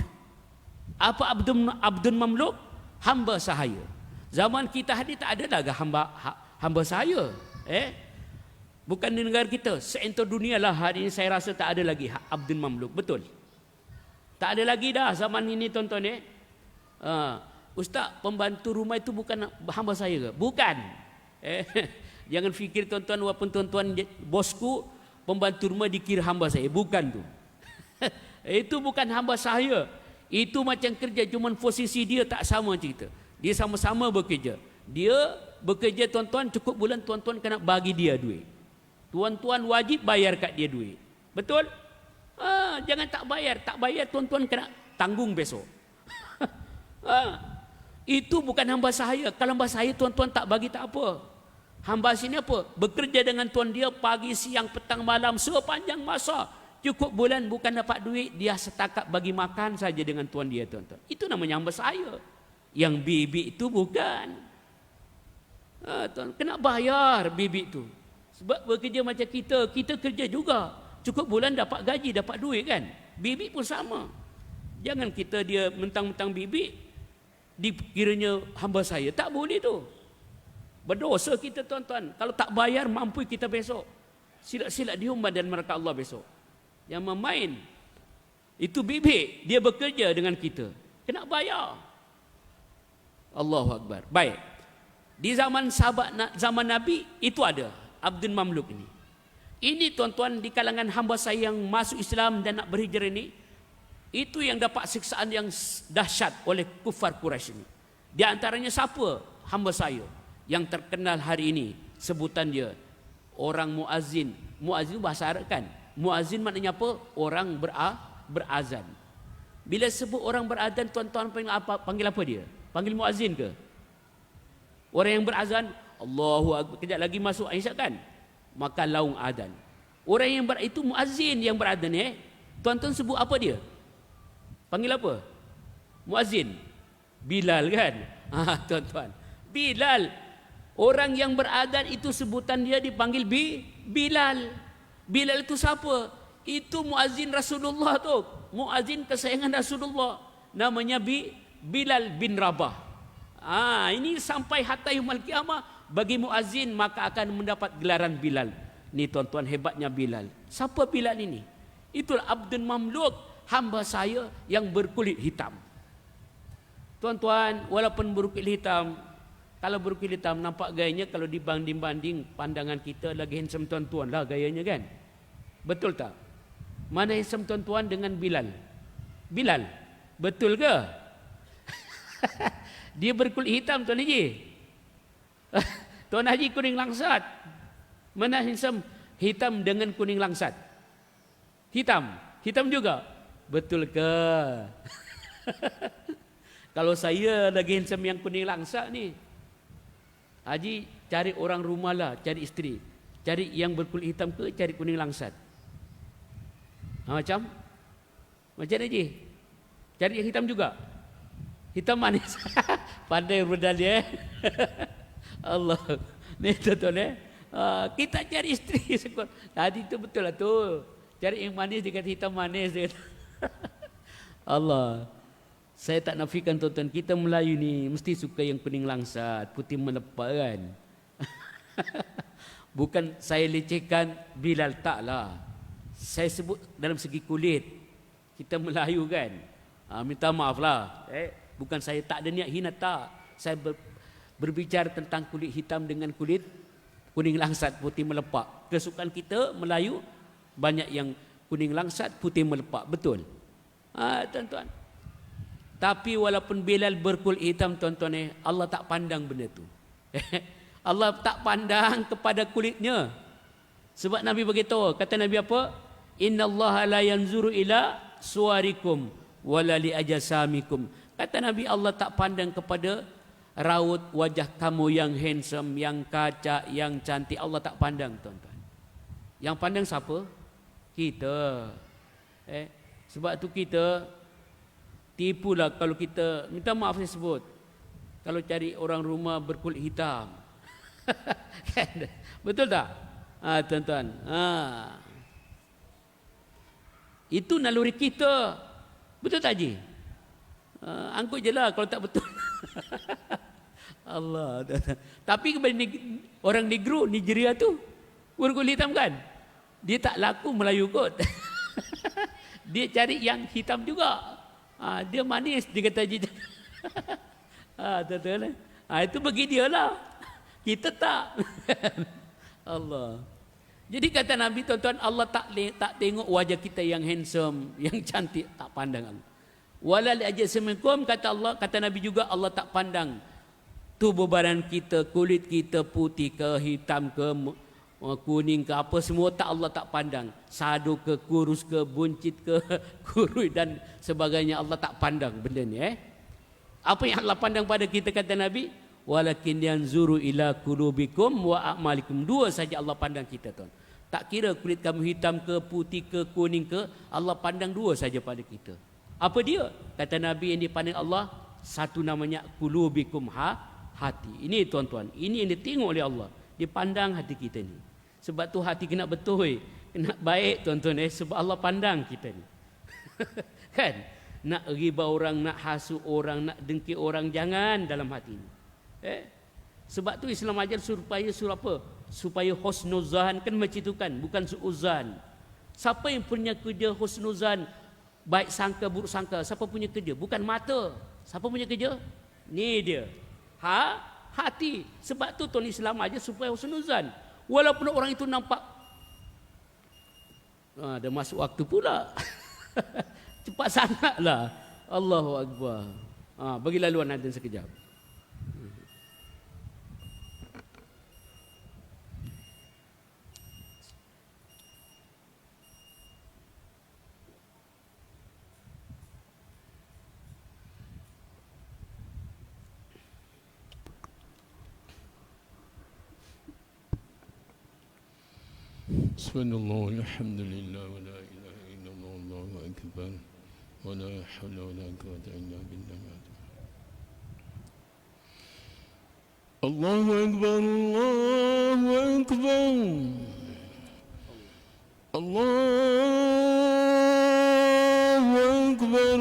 Apa abdun mamluk? Hamba sahaya. Zaman kita hari tak ada lagi hamba sahaya. Bukan di negara kita, seentero dunia lah hari ini saya rasa tak ada lagi abdun mamluk. Betul. Tak ada lagi dah zaman ini tuan-tuan Ustaz, pembantu rumah itu bukan hamba saya ke? Bukan. Jangan fikir tuan-tuan walaupun tuan-tuan bosku, pembantu rumah dikira hamba saya. Bukan tu. Itu bukan hamba saya. Itu macam kerja, cuma posisi dia tak sama cerita. Dia sama-sama bekerja. Dia bekerja tuan-tuan, cukup bulan tuan-tuan kena bagi dia duit. Tuan-tuan wajib bayar kat dia duit. Betul? Jangan tak bayar. Tak bayar tuan-tuan kena tanggung besok. Itu bukan hamba saya. Kalau hamba saya tuan-tuan tak bagi tak apa. Hamba sini apa? Bekerja dengan tuan dia pagi, siang, petang, malam sepanjang masa. Cukup bulan bukan dapat duit, dia setakat bagi makan saja dengan tuan dia tuan-tuan. Itu namanya hamba saya. Yang bibi itu bukan. Tuan kena bayar bibi itu. Sebab bekerja macam kita kerja juga. Cukup bulan dapat gaji, dapat duit kan. Bibi pun sama. Jangan kita dia mentang-mentang bibi dikiranya hamba saya. Tak boleh tu. Berdosa kita tuan-tuan. Kalau tak bayar mampu kita besok. Silat-silat dihumban dan neraka Allah besok. Yang memain itu bibi, dia bekerja dengan kita. Kena bayar. Allahu Akbar. Baik. Di zaman zaman Nabi itu ada Abdul Mamluk ini. Ini tuan-tuan di kalangan hamba saya yang masuk Islam dan nak berhijrah ini, itu yang dapat siksaan yang dahsyat oleh kufar Quraisy ini. Di antaranya siapa? Hamba saya yang terkenal hari ini, sebutan dia orang muazzin. Muazzin bahasa Arab kan? Muazzin maknanya apa? Orang berazan. Bila sebut orang berazan, tuan-tuan panggil apa dia? Panggil muazzin ke? Orang yang berazan, Allahu Akbar, kejap lagi masuk Aisyah kan? Maka laung adzan. Orang yang itu muazzin yang berazan tuan-tuan sebut apa dia? Panggil apa? Muazzin. Bilal kan? Tuan-tuan. Bilal. Orang yang berazan itu sebutan dia dipanggil Bilal. Bilal itu siapa? Itu muazzin Rasulullah tu. Muazzin kesayangan Rasulullah. Namanya Bilal bin Rabah. Ini sampai hatta yaumul qiyamah bagi muazzin maka akan mendapat gelaran Bilal. Ni tuan-tuan hebatnya Bilal. Siapa Bilal ini? Itulah Abdul Mamluk, hamba saya yang berkulit hitam. Tuan-tuan, walaupun berkulit hitam, kalau berkulit hitam nampak gayanya, kalau dibanding pandangan kita lagi handsome tuan-tuan lah gayanya kan? Betul tak? Mana handsome tuan-tuan dengan Bilal? Bilal, betul ke? Dia berkulit hitam Tuan Haji. Tuan Haji kuning langsat. Mana handsome hitam dengan kuning langsat? Hitam juga. Betul ke? Kalau saya lagi handsome yang kuning langsat ni, Haji cari orang rumah lah, cari isteri. Cari yang berkulit hitam ke cari kuning langsat? Macam Haji? Cari yang hitam juga? Hitam manis. Pandai berdali Allah. Ni tuan-tuan kita cari isteri. Tadi tu betul lah tu. Cari yang manis dia kata hitam manis. Allah. Saya tak nafikan tuan-tuan, kita Melayu ni mesti suka yang kuning langsat, putih melepak kan. Bukan saya lecehkan Bilal, taklah. Saya sebut dalam segi kulit. Kita Melayu kan. Minta maaf lah. Bukan saya tak ada niat hina, tak. Saya berbicara tentang kulit hitam dengan kulit kuning langsat, putih melepak. Kesukaan kita Melayu banyak yang kuning langsat, putih melepak. Betul. Tuan-tuan. Tapi walaupun Bilal berkulit hitam tuan-tuan Allah tak pandang benda tu. Allah tak pandang kepada kulitnya. Sebab Nabi beritahu, kata Nabi apa? Innallaha la yanzuru ila suwarikum wala li ajsamikum. Kata Nabi, Allah tak pandang kepada raut wajah kamu yang handsome, yang kacak, yang cantik. Allah tak pandang tuan-tuan. Yang pandang siapa? Kita. Sebab tu kita tipulah kalau kita, minta maaf saya sebut, kalau cari orang rumah berkulit hitam. Betul tak? Tuan-tuan. Itu naluri kita. Betul tak Haji? Angkut je lah kalau tak betul. Allah. Tapi kepada orang negro, Nigeria tu berkulit hitam kan? Dia tak laku Melayu kot. Dia cari yang hitam juga. Dia manis, dia kata je. Betul-betul. Itu bagi dia lah. Kita tak. Allah. Jadi kata Nabi, tuan-tuan, Allah tak tengok wajah kita yang handsome, yang cantik, tak pandang Allah. Wala li'ajsamikum, kata Allah, kata Nabi juga, Allah tak pandang tubuh badan kita, kulit kita putih ke, hitam ke, kuning ke, apa semua Allah tak pandang. Sadu ke, kurus ke, buncit ke, kurus dan sebagainya, Allah tak pandang benda ni. Apa yang Allah pandang pada kita, kata Nabi, walakin yanzuru ila qulubikum wa a'malikum. Dua saja Allah pandang kita, tuan. Tak kira kulit kamu hitam ke, putih ke, kuning ke, Allah pandang dua saja pada kita. Apa dia? Kata Nabi, yang dipandang Allah, satu namanya qulubikum, hati. Ini tuan-tuan, ini yang ditengok oleh Allah. Dia pandang hati kita ni. Sebab tu hati kena betul, kena baik, tuan-tuan, sebab Allah pandang kita ni. Kan? Nak riba orang, nak hasut orang, nak dengki orang, jangan dalam hati ni. Sebab tu Islam ajar supaya apa? Supaya husnuzan, kan macam itu kan, bukan suuzan. Siapa yang punya kerja husnuzan, baik sangka buruk sangka, siapa punya kerja? Bukan mata. Siapa punya kerja? Ni dia. Hati. Sebab tu tuan Islam ajar supaya husnuzan. Walaupun orang itu nampak dah masuk waktu pula. Cepat sangatlah. Allahu Akbar. Bagi laluan ada sekejap. Subhanallah, alhamdulillah, wa la ilaha illallah, Allahu akbar, wa la hawla wa la quwwata illa billah. Allahu akbar, Allahu akbar, Allahu akbar,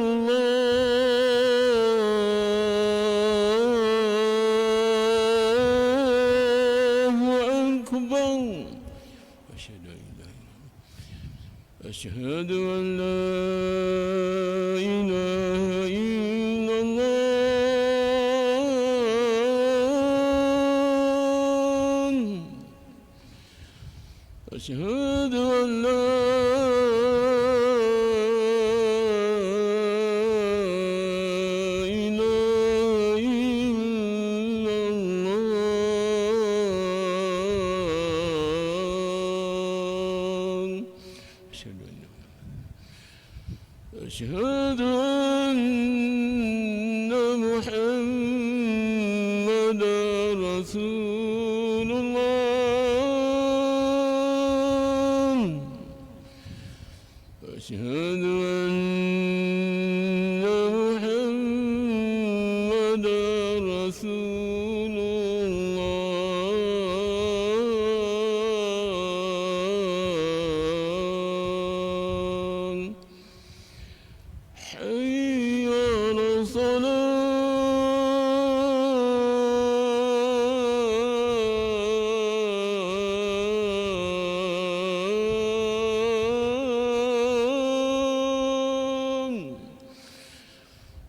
أشهد أن لا إله إلا الله أشهد أن لا إله إلا الله أشهد أن محمدا رسول الله أشهد أن محمدا رسول الله حي على الصلاة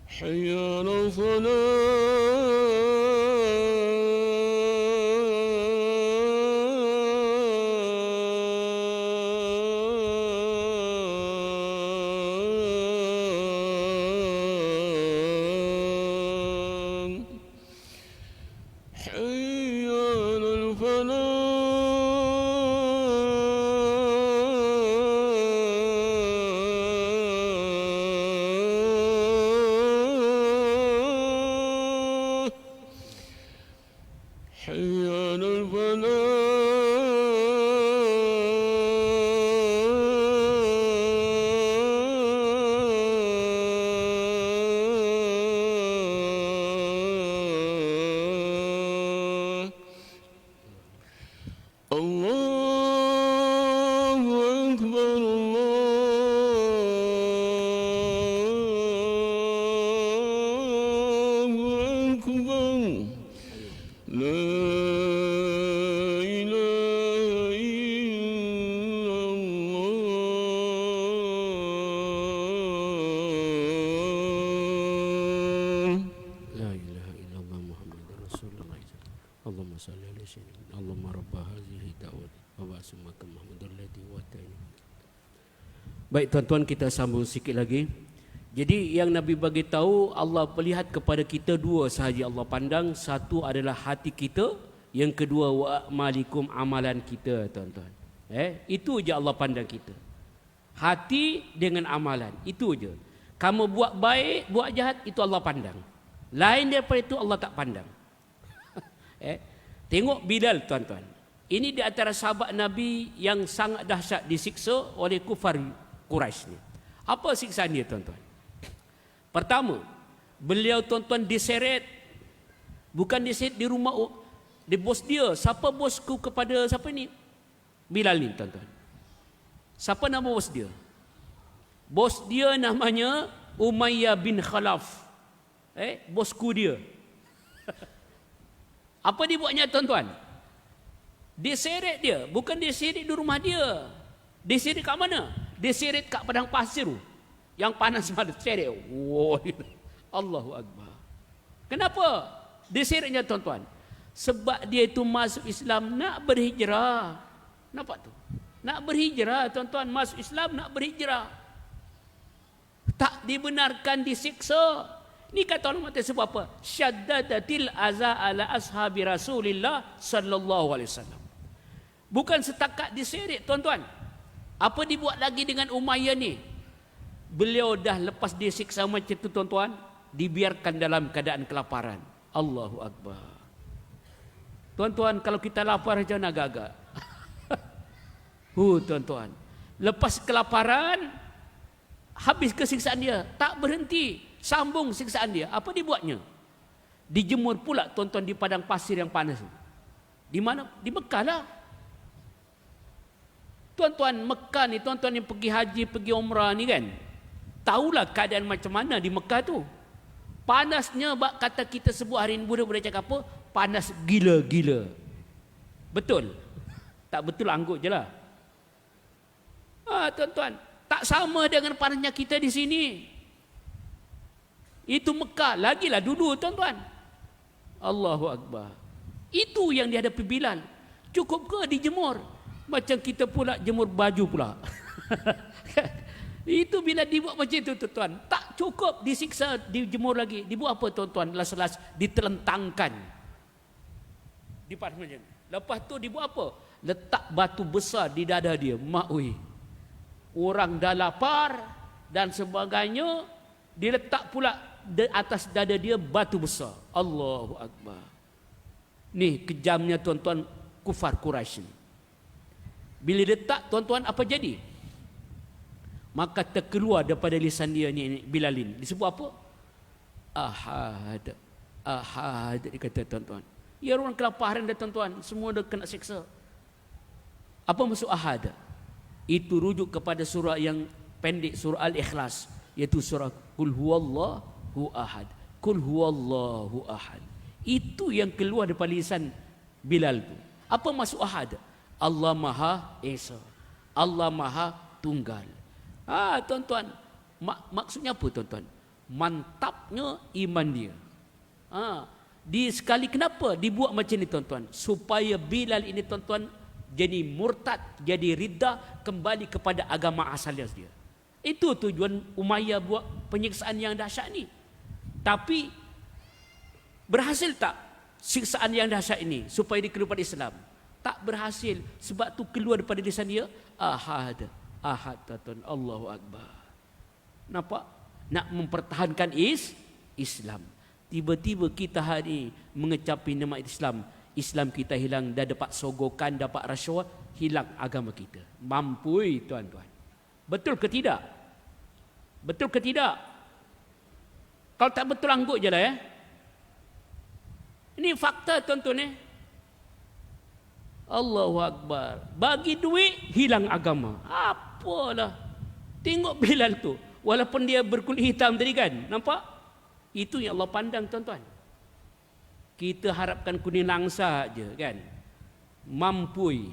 حي على الصلاة حي على الفلاح حي على الفلاح الله أكبر الله أكبر لا Allahumma rabb hadhihi da'wat wa ba'sumaka Muhammadur ladzi wa'tani. Baik tuan-tuan, kita sambung sikit lagi. Jadi yang Nabi bagi tahu, Allah melihat kepada kita dua sahaja Allah pandang. Satu adalah hati kita, yang kedua wa a'malikum, amalan kita tuan-tuan. Itu je Allah pandang kita. Hati dengan amalan, itu je. Kamu buat baik, buat jahat, itu Allah pandang. Lain daripada itu Allah tak pandang. Tengok Bilal tuan-tuan. Ini di antara sahabat Nabi yang sangat dahsyat disiksa oleh kufar Quraisy ni. Apa siksaan dia tuan-tuan? Pertama, beliau tuan-tuan diseret. Bukan diseret di rumah di bos dia. Siapa bosku kepada siapa ni? Bilal ni tuan-tuan. Siapa nama bos dia? Bos dia namanya Umayyah bin Khalaf. Bosku dia. Apa dia buatnya tuan-tuan? Diseret dia. Bukan diseret di rumah dia. Diseret kat mana? Diseret kat padang pasir tu. Yang panas malam. Seret. Wow. Allahu Akbar. Kenapa diseretnya tuan-tuan? Sebab dia itu masuk Islam nak berhijrah. Nampak tu? Nak berhijrah tuan-tuan. Masuk Islam nak berhijrah. Tak dibenarkan disiksa. Ni kata ulama sebab apa? Syaddadatil aza ala ashabi Rasulillah sallallahu alaihi wasallam. Bukan setakat diseret tuan-tuan. Apa dibuat lagi dengan Umayyah ni? Beliau dah lepas disiksa macam tu tuan-tuan, dibiarkan dalam keadaan kelaparan. Allahu Akbar. Tuan-tuan, kalau kita lapar jangan agak-agak. Tuan-tuan. Lepas kelaparan, habis kesiksaan dia, tak berhenti, sambung siksaan dia. Apa dibuatnya? Dijemur pula tuan-tuan di padang pasir yang panas. Di mana? Di Mekah lah. Tuan-tuan, Mekah ni, tuan-tuan yang pergi haji, pergi umrah ni kan, tahulah keadaan macam mana di Mekah tu. Panasnya, bak kata kita sebut hari ini, budak-budak cakap apa? Panas gila-gila. Betul? Tak betul, anggut je lah. Tuan-tuan, tak sama dengan panasnya kita di sini. Itu Mekah, lagilah dulu tuan-tuan. Allahu Akbar. Itu yang dihadapi Bilal. Cukup ke dijemur? Macam kita pula jemur baju pula. Itu bila dibuat macam itu tuan-tuan, tak cukup disiksa, dijemur lagi. Dibuat apa tuan-tuan? Las-las ditelentangkan. Dipanas macam. Lepas tu dibuat apa? Letak batu besar di dada dia. Makui. Orang dah lapar dan sebagainya, diletak pula di atas dada dia batu besar. Allahu Akbar. Ni kejamnya tuan-tuan kufar Quraisy ni. Bila letak tuan-tuan apa jadi? Maka terkeluar daripada lisan dia ni Bilalin. Disebut apa? Ahad. Ahad dia kata tuan-tuan. Ya, orang kelaparan dah tuan-tuan, semua dah kena siksa. Apa maksud ahad? Itu rujuk kepada surah yang pendek, surah Al-Ikhlas, iaitu surah Qul huwallahu ahad. Qul huwallahu ahad. Itu yang keluar daripada lisan Bilal tu. Apa maksud ahad? Allah Maha Esa. Allah Maha Tunggal. Tuan-tuan, maksudnya apa tuan-tuan? Mantapnya iman dia. Di sekali kenapa dibuat macam ni tuan-tuan? Supaya Bilal ini tuan-tuan jadi murtad, jadi riddah, kembali kepada agama asalnya dia. Itu tujuan Umayyah buat penyiksaan yang dahsyat ni. Tapi berhasil tak siksaan yang dahsyat ini supaya dia keluar pada Islam? Tak berhasil. Sebab tu keluar daripada lisan dia ahad. Ahad tuan-tuan. Allahu Akbar. Nampak? Nak mempertahankan Islam. Tiba-tiba kita hari mengecapi nama Islam. Islam kita hilang. Dah dapat sogokan, dapat rasuah, hilang agama kita. Mampui tuan-tuan. Betul ke tidak? Betul ke tidak? Kalau tak betul, anggut je lah ya. Ini fakta tuan-tuan. Allahu Akbar. Bagi duit, hilang agama. Apalah. Tengok Bilal tu. Walaupun dia berkulit hitam tadi kan. Nampak? Itu yang Allah pandang tuan-tuan. Kita harapkan kuning langsa je kan. Mampui.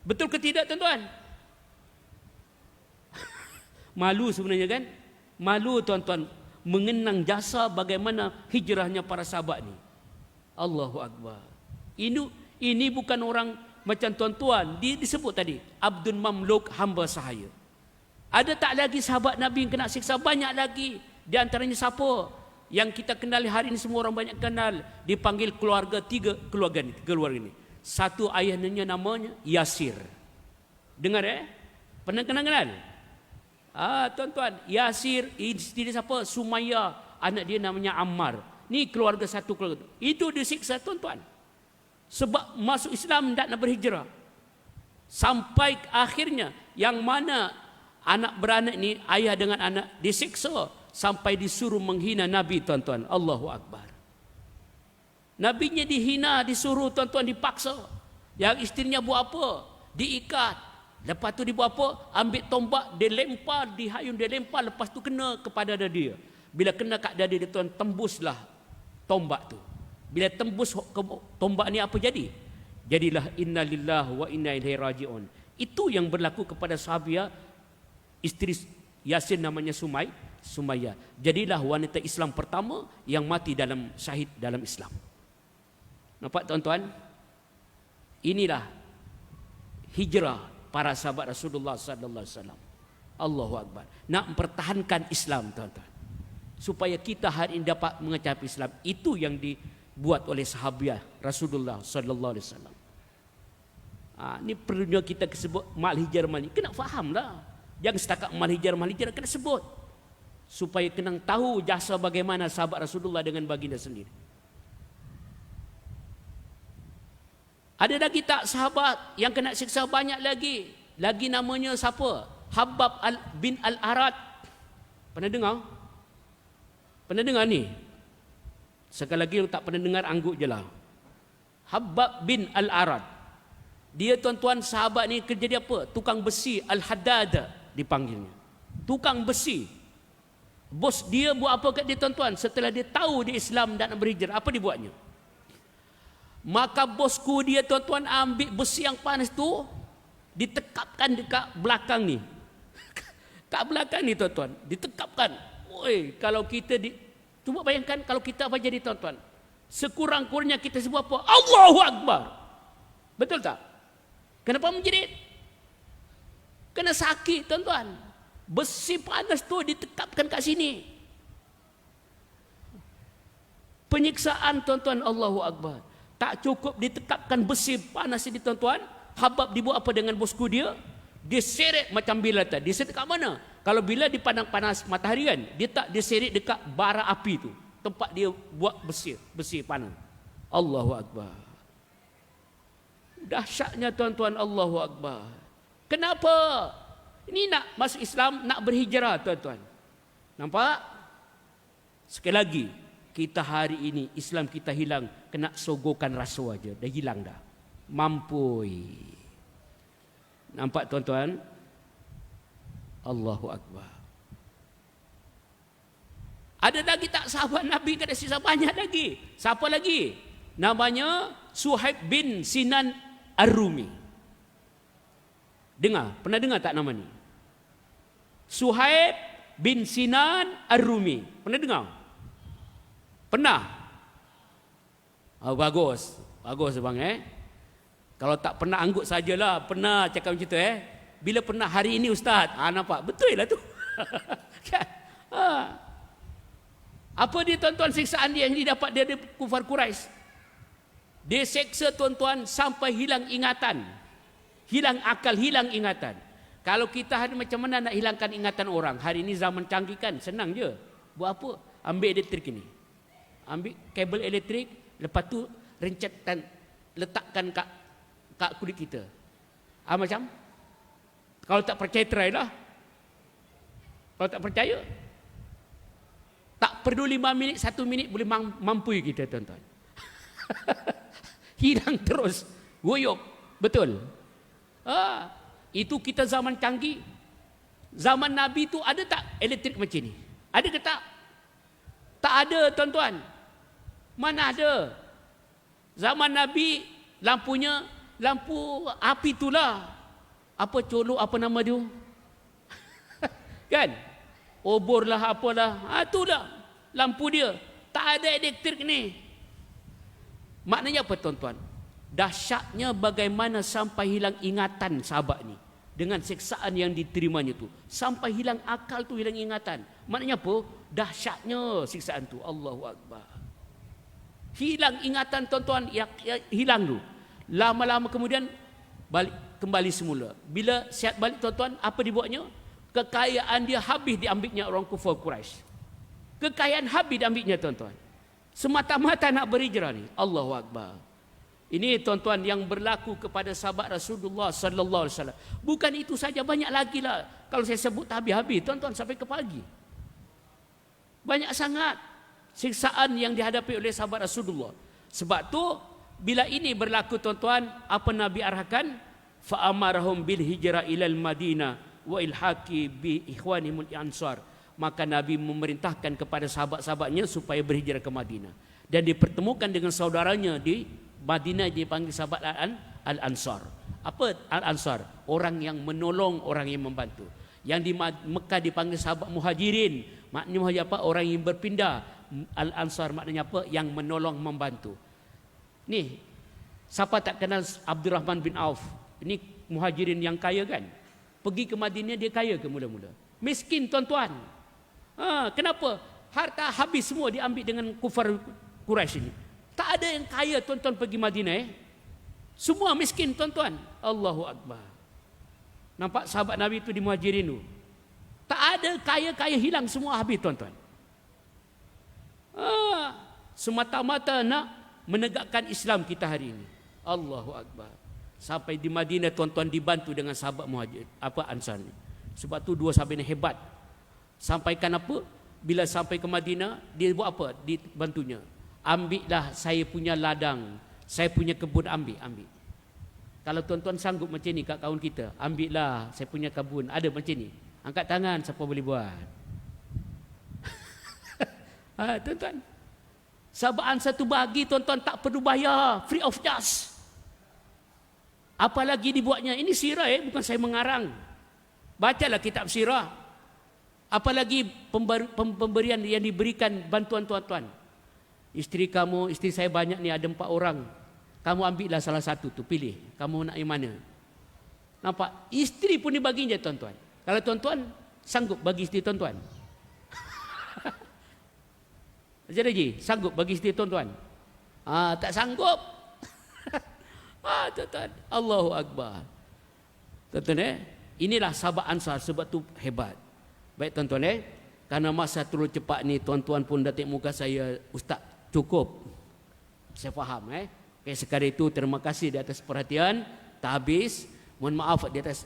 Betul ke tidak tuan-tuan? Malu sebenarnya kan. Malu tuan-tuan. mengenang jasa bagaimana hijrahnya para sahabat ni. Allahu Akbar. Ini bukan orang macam tuan-tuan. Dia disebut tadi, Abdul Mamluk, hamba sahaya. Ada tak lagi sahabat Nabi yang kena siksa? Banyak lagi. Di antaranya siapa? Yang kita kenali hari ini, semua orang banyak kenal. Dipanggil keluarga, tiga keluarga ni. Satu ayahnya namanya Yasir. Dengar Pernah kenal? Tuan-tuan, Yasir, isteri siapa? Sumayyah, anak dia namanya Ammar. Ni keluarga satu keluarga. Itu disiksa tuan-tuan. Sebab masuk Islam tak nak berhijrah. Sampai akhirnya yang mana anak beranak ni, ayah dengan anak disiksa sampai disuruh menghina Nabi tuan-tuan. Allahu Akbar. Nabinya dihina, disuruh tuan-tuan, dipaksa. Yang isterinya buat apa? Diikat. Lepas tu dia buat apa? Ambil tombak, dia lempar, dihayun, dia lempar. Lepas tu kena kepada dada dia. Bila kena kat dada dia, tuan, tembuslah tombak tu. Bila tembus ke tombak ni, apa jadi? Jadilah inna lillahi wa inna ilaihi raji'un. Itu yang berlaku kepada sahabiah, isteri Yasir namanya Sumayyah. Jadilah wanita Islam pertama yang mati dalam syahid dalam Islam. Nampak tuan-tuan? Inilah hijrah para sahabat Rasulullah sallallahu alaihi wasallam. Allahu Akbar. Nak mempertahankan Islam tuan-tuan. Supaya kita hari ini dapat mencapai Islam. Itu yang dibuat oleh sahabat Rasulullah sallallahu alaihi wasallam. Ini perlunya kita sebut mal hijrah mal. Kena fahamlah. Jangan setakat mal hijrah kena sebut. Supaya kena tahu jasa bagaimana sahabat Rasulullah dengan baginda sendiri. Ada lagi tak sahabat yang kena siksa? Banyak lagi. Lagi namanya siapa? Habab bin Al-Arad. Pernah dengar? Pernah dengar ni? Sekali lagi tak pernah dengar, angguk je lah. Habab bin Al-Arad. Dia tuan-tuan sahabat ni kerja dia apa? Tukang besi, Al-Haddad dipanggilnya. Tukang besi. Bos dia buat apa kat dia tuan-tuan? Setelah dia tahu dia Islam dan berhijrah, apa dia buatnya? Maka bosku dia tuan-tuan ambil besi yang panas tu, ditekapkan dekat belakang ni. Kat belakang ni tuan-tuan, ditekapkan. Oi, kalau kita cuba bayangkan kalau kita apa jadi tuan-tuan? Sekurang-kurangnya kita sebut apa? Allahu Akbar. Betul tak? Kenapa menjerit? Kena sakit tuan-tuan. Besi panas tu ditekapkan kat sini. Penyiksaan tuan-tuan, Allahu Akbar. Tak cukup ditekapkan besi panas ini tuan-tuan. Habab dibuat apa dengan bosku dia? Dia seret macam bila tadi. Dia seret kat mana? Kalau bila dipandang panas matahari kan, dia tak diseret dekat bara api tu. Tempat dia buat besi panas. Allahu Akbar. Dahsyatnya tuan-tuan, Allahu Akbar. Kenapa? Ini nak masuk Islam, nak berhijrah tuan-tuan. Nampak? Sekali lagi, kita hari ini Islam kita hilang, kena sogokan rasa aja, dah hilang dah. Mampui. Nampak tuan-tuan? Allahu Akbar. Ada lagi tak sahabat Nabi? Kena sisa banyak lagi. Siapa lagi? Namanya Suhaib bin Sinan Ar-Rumi. Dengar, pernah dengar tak nama ni? Suhaib bin Sinan Ar-Rumi. Pernah dengar? Pernah? Bagus. Bagus bang Kalau tak pernah anggut sajalah. Pernah cakap macam tu Bila pernah hari ini ustaz? Nampak? Betul lah tu. Apa dia tuan-tuan siksaan dia yang didapat dari kufar Quraisy? Dia seksa tuan-tuan sampai hilang ingatan. Hilang akal, hilang ingatan. Kalau kita hari macam mana nak hilangkan ingatan orang? Hari ini zaman canggih kan, senang je. Buat apa? Ambil elektrik ini. Ambil kabel elektrik, lepas tu rencatkan, letakkan kat kulit kita. Macam? Kalau tak percaya, try lah. Kalau tak percaya, tak perlu 5 minit, 1 minit boleh mampu kita tuan-tuan. Hilang terus, goyok. Betul? Itu kita zaman canggih. Zaman Nabi tu ada tak elektrik macam ni? Ada ke tak? Tak ada tuan-tuan. Mana ada? Zaman Nabi lampunya lampu api itulah. Apa colok, apa nama dia? Kan? obor lah apalah. Itulah lampu dia. Tak ada elektrik ni. Maknanya apa tuan-tuan? Dahsyatnya bagaimana sampai hilang ingatan sahabat ni. Dengan siksaan yang diterimanya tu. Sampai hilang akal tu, hilang ingatan. Maknanya apa? Dahsyatnya siksaan tu. Allahu Akbar. Hilang ingatan tuan-tuan, hilang tu. Lama-lama kemudian balik kembali semula. Bila sihat balik tuan-tuan, apa dibuatnya? Kekayaan dia habis diambilnya orang kufar Quraisy. Kekayaan habis diambilnya tuan-tuan. Semata-mata nak berhijrah ni. Allahu Akbar. Ini tuan-tuan yang berlaku kepada sahabat Rasulullah sallallahu alaihi wasallam. Bukan itu saja, banyak lagi lah. Kalau saya sebut tak habis-habis tuan-tuan sampai ke pagi. Banyak sangat siksaan yang dihadapi oleh sahabat Rasulullah. Sebab tu bila ini berlaku tuan-tuan, apa Nabi arahkan? Fa amarahum bil hijrah ilal Madinah wa ilhaqi bi ikhwanihimul ansar. Maka Nabi memerintahkan kepada sahabat-sahabatnya supaya berhijrah ke Madinah dan dipertemukan dengan saudaranya di Madinah, dipanggil sahabat Al-Ansar. Apa Al-Ansar? Orang yang menolong, orang yang membantu. Yang di Mekah dipanggil sahabat Muhajirin. Maknanya muhajir apa? Orang yang berpindah. Al-Ansar maknanya apa? Yang menolong, membantu. Ni, siapa tak kenal Abdurrahman bin Auf? Ini Muhajirin yang kaya kan? Pergi ke Madinah, dia kaya ke mula-mula? Miskin tuan-tuan. Kenapa? Harta habis semua diambil dengan kufar Quraisy ini. Tak ada yang kaya tuan-tuan pergi Madinah. Semua miskin tuan-tuan. Allahu Akbar. Nampak sahabat Nabi itu di Muhajirin tu. Tak ada kaya-kaya, hilang semua habis tuan-tuan. Semata-mata nak menegakkan Islam kita hari ini. Allahu Akbar. Sampai di Madinah tuan-tuan dibantu dengan sahabat Muhajir, Ansar ni. Sebab tu dua sahabat ni hebat. Sampaikan apa? Bila sampai ke Madinah, dia buat apa? Dibantunya. Ambillah saya punya ladang, saya punya kebun, ambil. Kalau tuan-tuan sanggup macam ni kat kawan kita, ambillah saya punya kebun, ada macam ni. Angkat tangan siapa boleh buat. Tuan-tuan, sahabat Ansar tu bagi tuan-tuan tak perlu bayar, free of charge. Apalagi dibuatnya, ini sirah bukan saya mengarang. Bacalah kitab sirah. Apalagi pemberian yang diberikan bantuan tuan-tuan. Isteri kamu, isteri saya banyak ni, ada 4 orang. Kamu ambillah salah satu tu, pilih. Kamu nak yang mana? Nampak? Isteri pun dibaginya tuan-tuan. Kalau tuan-tuan sanggup bagi isteri tuan-tuan. Jadi sanggup bagi isteri tuan-tuan? Tak sanggup. Tuan-tuan, Allahu Akbar. Tuan-tuan inilah sahabat Ansar, sebab tu hebat. Baik tuan-tuan karena masa terlalu cepat ni, tuan-tuan pun dah tengok muka saya, Ustaz, cukup. Saya faham Okay, sekali itu terima kasih di atas perhatian. Tak habis. Mohon maaf di atas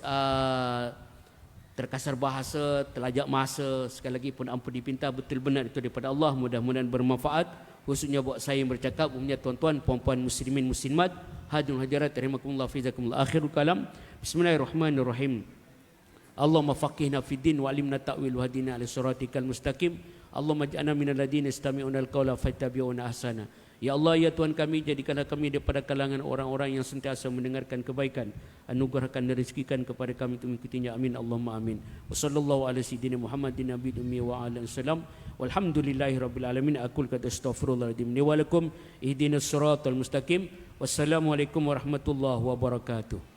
terkasar bahasa, terlajak masa. Sekali lagi pun ampun dipinta, betul benar itu daripada Allah. Mudah-mudahan bermanfaat. Khususnya buat saya yang bercakap, umumnya tuan-tuan, puan-puan muslimin muslimat, hadirin hadirat, rahimakumullah fi jazakumullah. Akhirul kalam. Bismillahirrahmanirrahim. Allahumma faqihna fid din wa alimna ta'wil wa hadina ala siratikal mustaqim. Allahumma ij'alna minal ladzina yastami'una al-qawla fayattabi'una ahsana. Ya Allah, ya Tuhan kami, jadikanlah kami daripada kalangan orang-orang yang sentiasa mendengarkan kebaikan. Anugerahkan dan rezekikan kepada kami untuk mengikutinya. Amin Allahumma amin. Wa sallallahu ala sayyidina Muhammadin nabiyil ummi wa ala wasallam. Walhamdulillahirabbil alamin. Aqul qad astaghfirullahaladzim li wa lakum ihdinas siratal mustaqim. Wassalamualaikum warahmatullahi wabarakatuh.